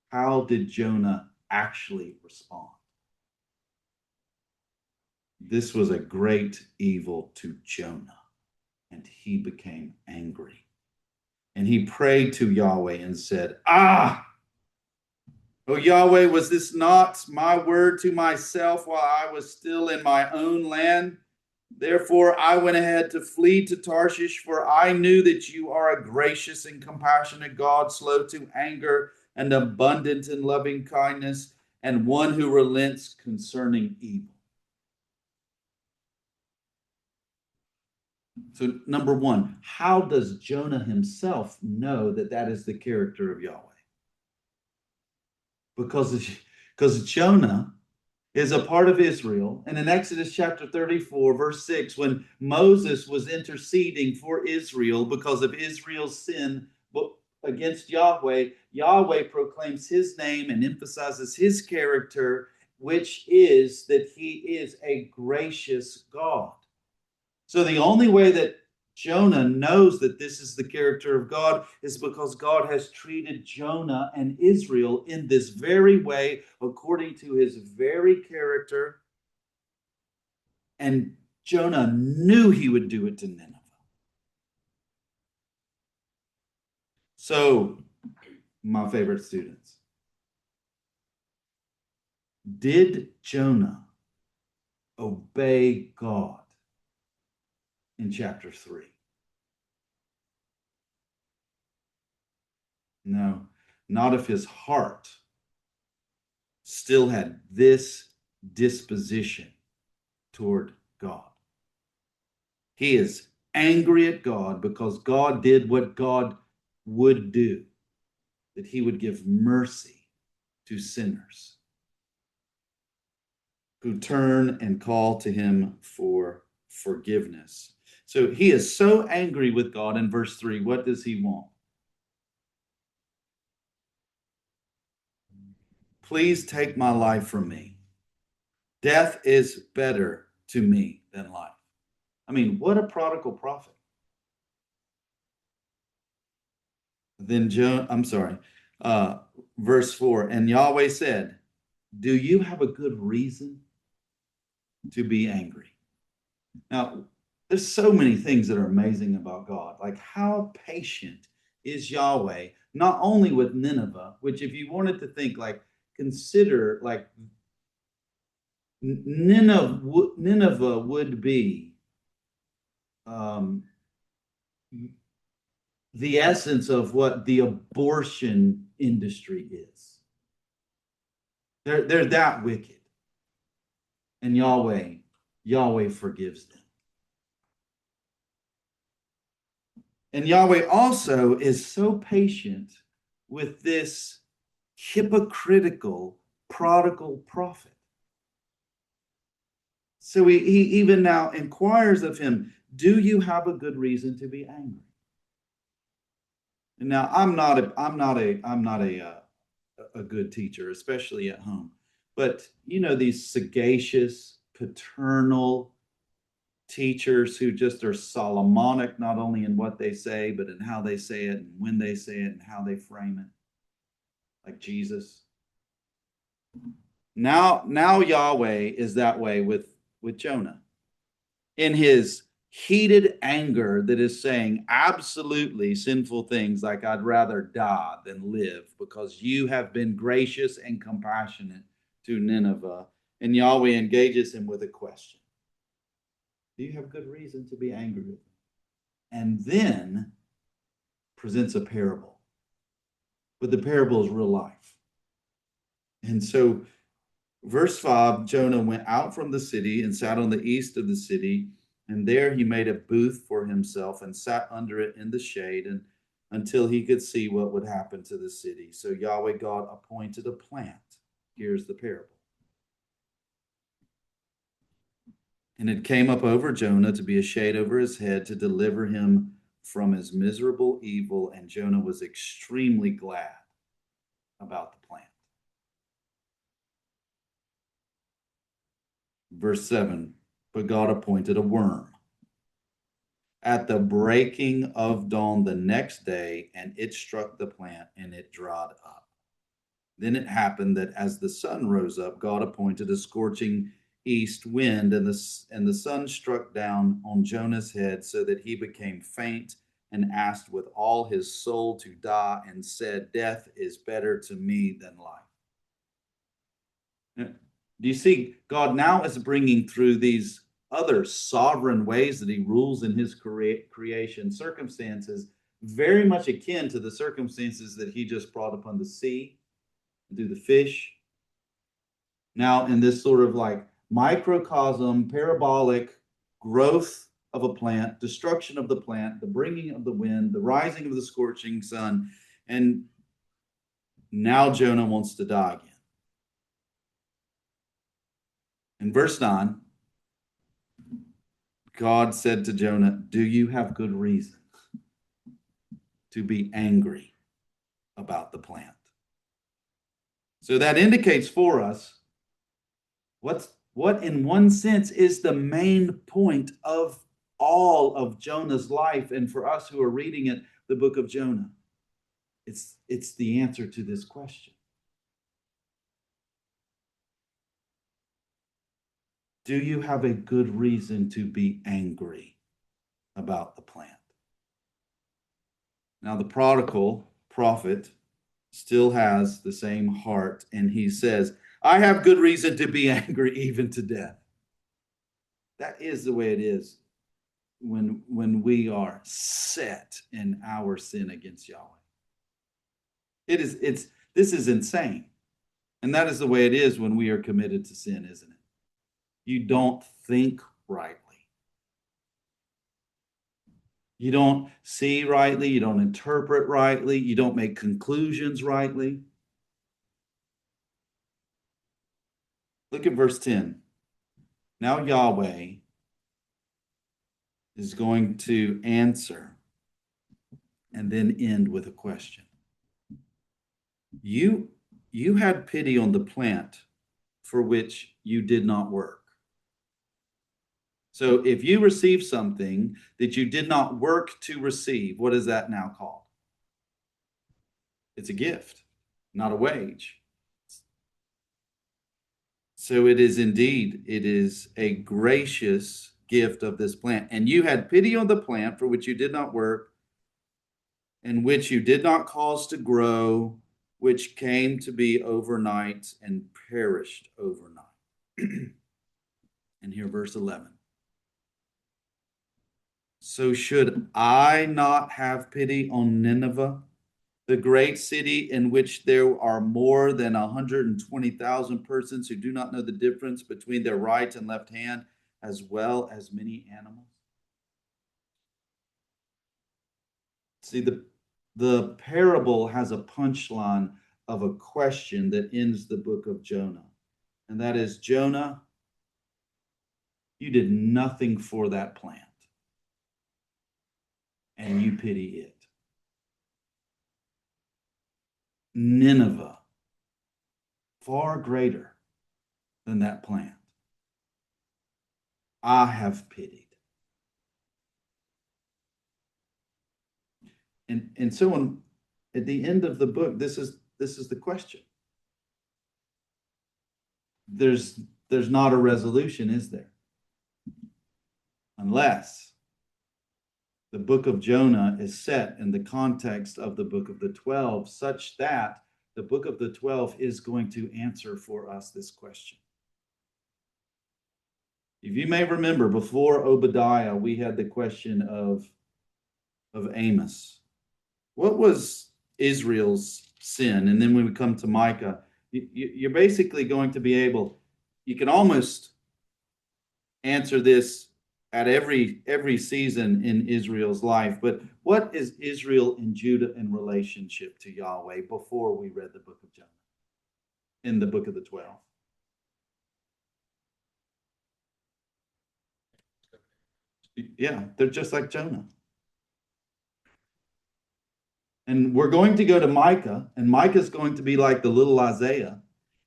how did Jonah actually respond? This was a great evil to Jonah, and he became angry. And he prayed to Yahweh and said, "Ah, O Yahweh, was this not my word to myself while I was still in my own land? Therefore, I went ahead to flee to Tarshish, for I knew that you are a gracious and compassionate God, slow to anger and abundant in loving kindness, and one who relents concerning evil." So, number one, how does Jonah himself know that that is the character of Yahweh? Because Jonah is a part of Israel. And in Exodus chapter 34, verse 6, when Moses was interceding for Israel because of Israel's sin against Yahweh, Yahweh proclaims his name and emphasizes his character, which is that he is a gracious God. So the only way that Jonah knows that this is the character of God is because God has treated Jonah and Israel in this very way, according to his very character. And Jonah knew he would do it to Nineveh. So, my favorite students, did Jonah obey God in chapter 3? No, not if his heart still had this disposition toward God. He is angry at God because God did what God would do, that he would give mercy to sinners who turn and call to him for forgiveness. So he is so angry with God in verse 3. What does he want? Please take my life from me. Death is better to me than life. I mean, what a prodigal prophet. Then verse 4, and Yahweh said, "Do you have a good reason to be angry?" Now, there's so many things that are amazing about God. Like, how patient is Yahweh, not only with Nineveh, which, if you wanted to think, like, consider, like, Nineveh would be the essence of what the abortion industry is. They're that wicked. And Yahweh forgives them. And Yahweh also is so patient with this hypocritical prodigal prophet. So he even now inquires of him, "Do you have a good reason to be angry?" And now I'm not a good teacher, especially at home. But you know, these sagacious, paternal teachers who just are Solomonic, not only in what they say, but in how they say it and when they say it and how they frame it, like Jesus. Now Yahweh is that way with Jonah. In his heated anger that is saying absolutely sinful things like, "I'd rather die than live because you have been gracious and compassionate to Nineveh." And Yahweh engages him with a question. Do you have good reason to be angry with me? And then presents a parable. But the parable is real life. And so, verse 5, Jonah went out from the city and sat on the east of the city. And there he made a booth for himself and sat under it in the shade and until he could see what would happen to the city. So Yahweh God appointed a plant. Here's the parable. And it came up over Jonah to be a shade over his head to deliver him from his miserable evil. And Jonah was extremely glad about the plant. Verse 7, but God appointed a worm at the breaking of dawn the next day, and it struck the plant and it dried up. Then it happened that as the sun rose up, God appointed a scorching east wind, and the sun struck down on Jonah's head so that he became faint and asked with all his soul to die, and said, "Death is better to me than life." Do you see? God now is bringing through these other sovereign ways that he rules in his creation circumstances, very much akin to the circumstances that he just brought upon the sea, through the fish. Now, in this sort of like microcosm, parabolic growth of a plant, destruction of the plant, the bringing of the wind, the rising of the scorching sun, and now Jonah wants to die again. In verse 9, God said to Jonah, "Do you have good reason to be angry about the plant?" So that indicates for us what in one sense is the main point of all of Jonah's life, and for us who are reading it, the book of Jonah. It's the answer to this question. Do you have a good reason to be angry about the plant? Now, the prodigal prophet still has the same heart, and he says, "I have good reason to be angry even to death." That is the way it is when we are set in our sin against Yahweh. This is insane. And that is the way it is when we are committed to sin, isn't it? You don't think rightly. You don't see rightly, you don't interpret rightly, you don't make conclusions rightly. Look at verse 10. Now Yahweh is going to answer and then end with a question. You had pity on the plant for which you did not work. So if you receive something that you did not work to receive, what is that now called? It's a gift, not a wage. So it is a gracious gift of this plant. And you had pity on the plant for which you did not work, and which you did not cause to grow, which came to be overnight and perished overnight. And here, verse 11. So should I not have pity on Nineveh, the great city in which there are more than 120,000 persons who do not know the difference between their right and left hand, as well as many animals? See, the parable has a punchline of a question that ends the book of Jonah. And that is, Jonah, you did nothing for that plant, and you pity it. Nineveh, far greater than that plant, I have pitied. And so at the end of the book, this is the question. There's not a resolution, is there? Unless the book of Jonah is set in the context of the book of the 12, such that the book of the 12 is going to answer for us this question. If you may remember, before Obadiah, we had the question of Amos. What was Israel's sin? And then when we come to Micah, you're basically going to be able, you can almost answer this at every season in Israel's life. But what is Israel and Judah in relationship to Yahweh before we read the book of Jonah, in the book of the 12? Yeah, they're just like Jonah. And we're going to go to Micah, and Micah's going to be like the little Isaiah.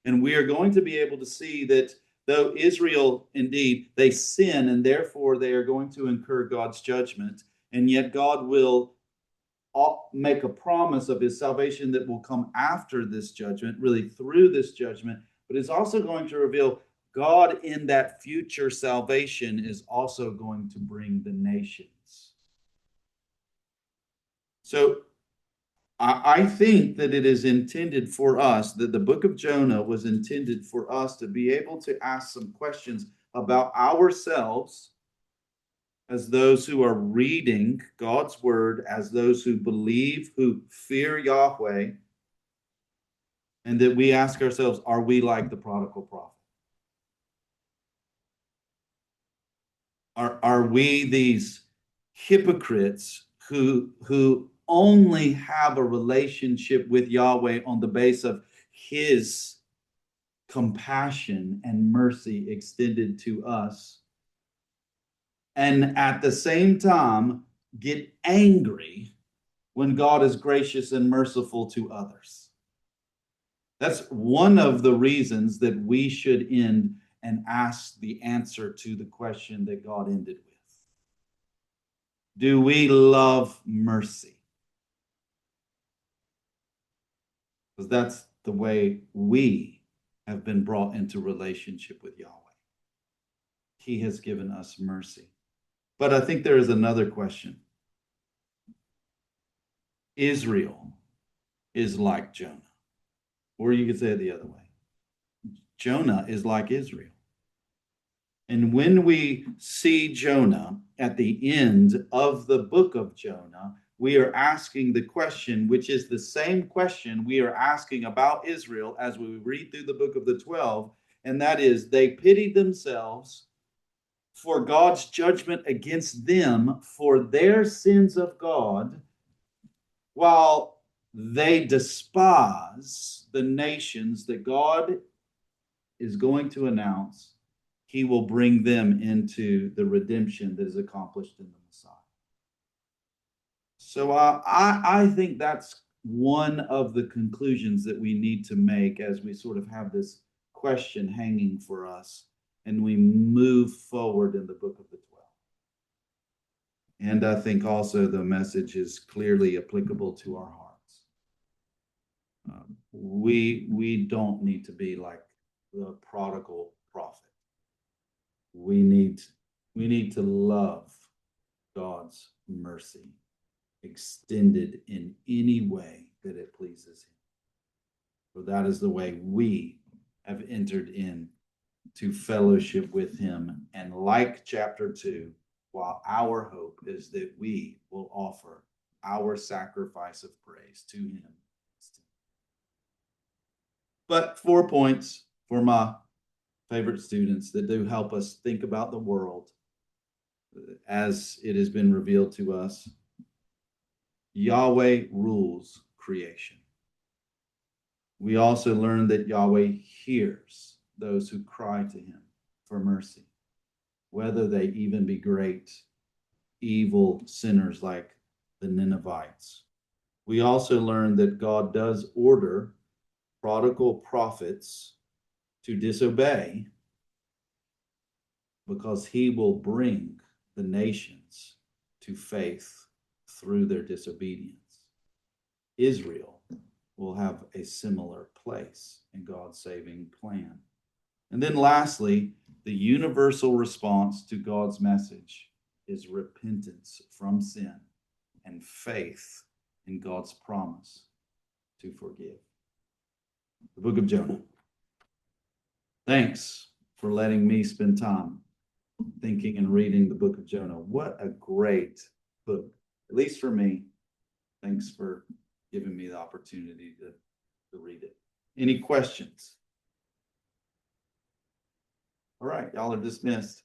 And we are going to be able to see that though Israel, indeed, they sin and therefore they are going to incur God's judgment, and yet God will make a promise of his salvation that will come after this judgment, really through this judgment, but is also going to reveal God in that future salvation is also going to bring the nations. So I think that it is intended for us, that the book of Jonah was intended for us to be able to ask some questions about ourselves as those who are reading God's word, as those who believe, who fear Yahweh, and that we ask ourselves, are we like the prodigal prophet? Are we these hypocrites who only have a relationship with Yahweh on the base of his compassion and mercy extended to us, and at the same time get angry when God is gracious and merciful to others? That's one of the reasons that we should end and ask the answer to the question that God ended with. Do we love mercy? Because that's the way we have been brought into relationship with Yahweh. He has given us mercy. But I think there is another question. Israel is like Jonah. Or you could say it the other way. Jonah is like Israel. And when we see Jonah at the end of the book of Jonah, we are asking the question, which is the same question we are asking about Israel as we read through the book of the 12, and that is, they pitied themselves for God's judgment against them for their sins of God, while they despise the nations that God is going to announce he will bring them into the redemption that is accomplished in the Messiah. So I think that's one of the conclusions that we need to make as we sort of have this question hanging for us and we move forward in the book of the 12. And I think also the message is clearly applicable to our hearts. We don't need to be like the prodigal prophet. We need to love God's mercy extended in any way that it pleases him. For that is the way we have entered into fellowship with him. And like chapter 2, while our hope is that we will offer our sacrifice of praise to him. But 4 points for my favorite students that do help us think about the world as it has been revealed to us. Yahweh rules creation. We also learn that Yahweh hears those who cry to him for mercy, whether they even be great, evil sinners like the Ninevites. We also learn that God does order prodigal prophets to disobey because he will bring the nations to faith through their disobedience. Israel will have a similar place in God's saving plan. And then lastly, the universal response to God's message is repentance from sin and faith in God's promise to forgive. The book of Jonah. Thanks for letting me spend time thinking and reading the book of Jonah. What a great book, at least for me. Thanks for giving me the opportunity to read it. Any questions? All right, y'all are dismissed.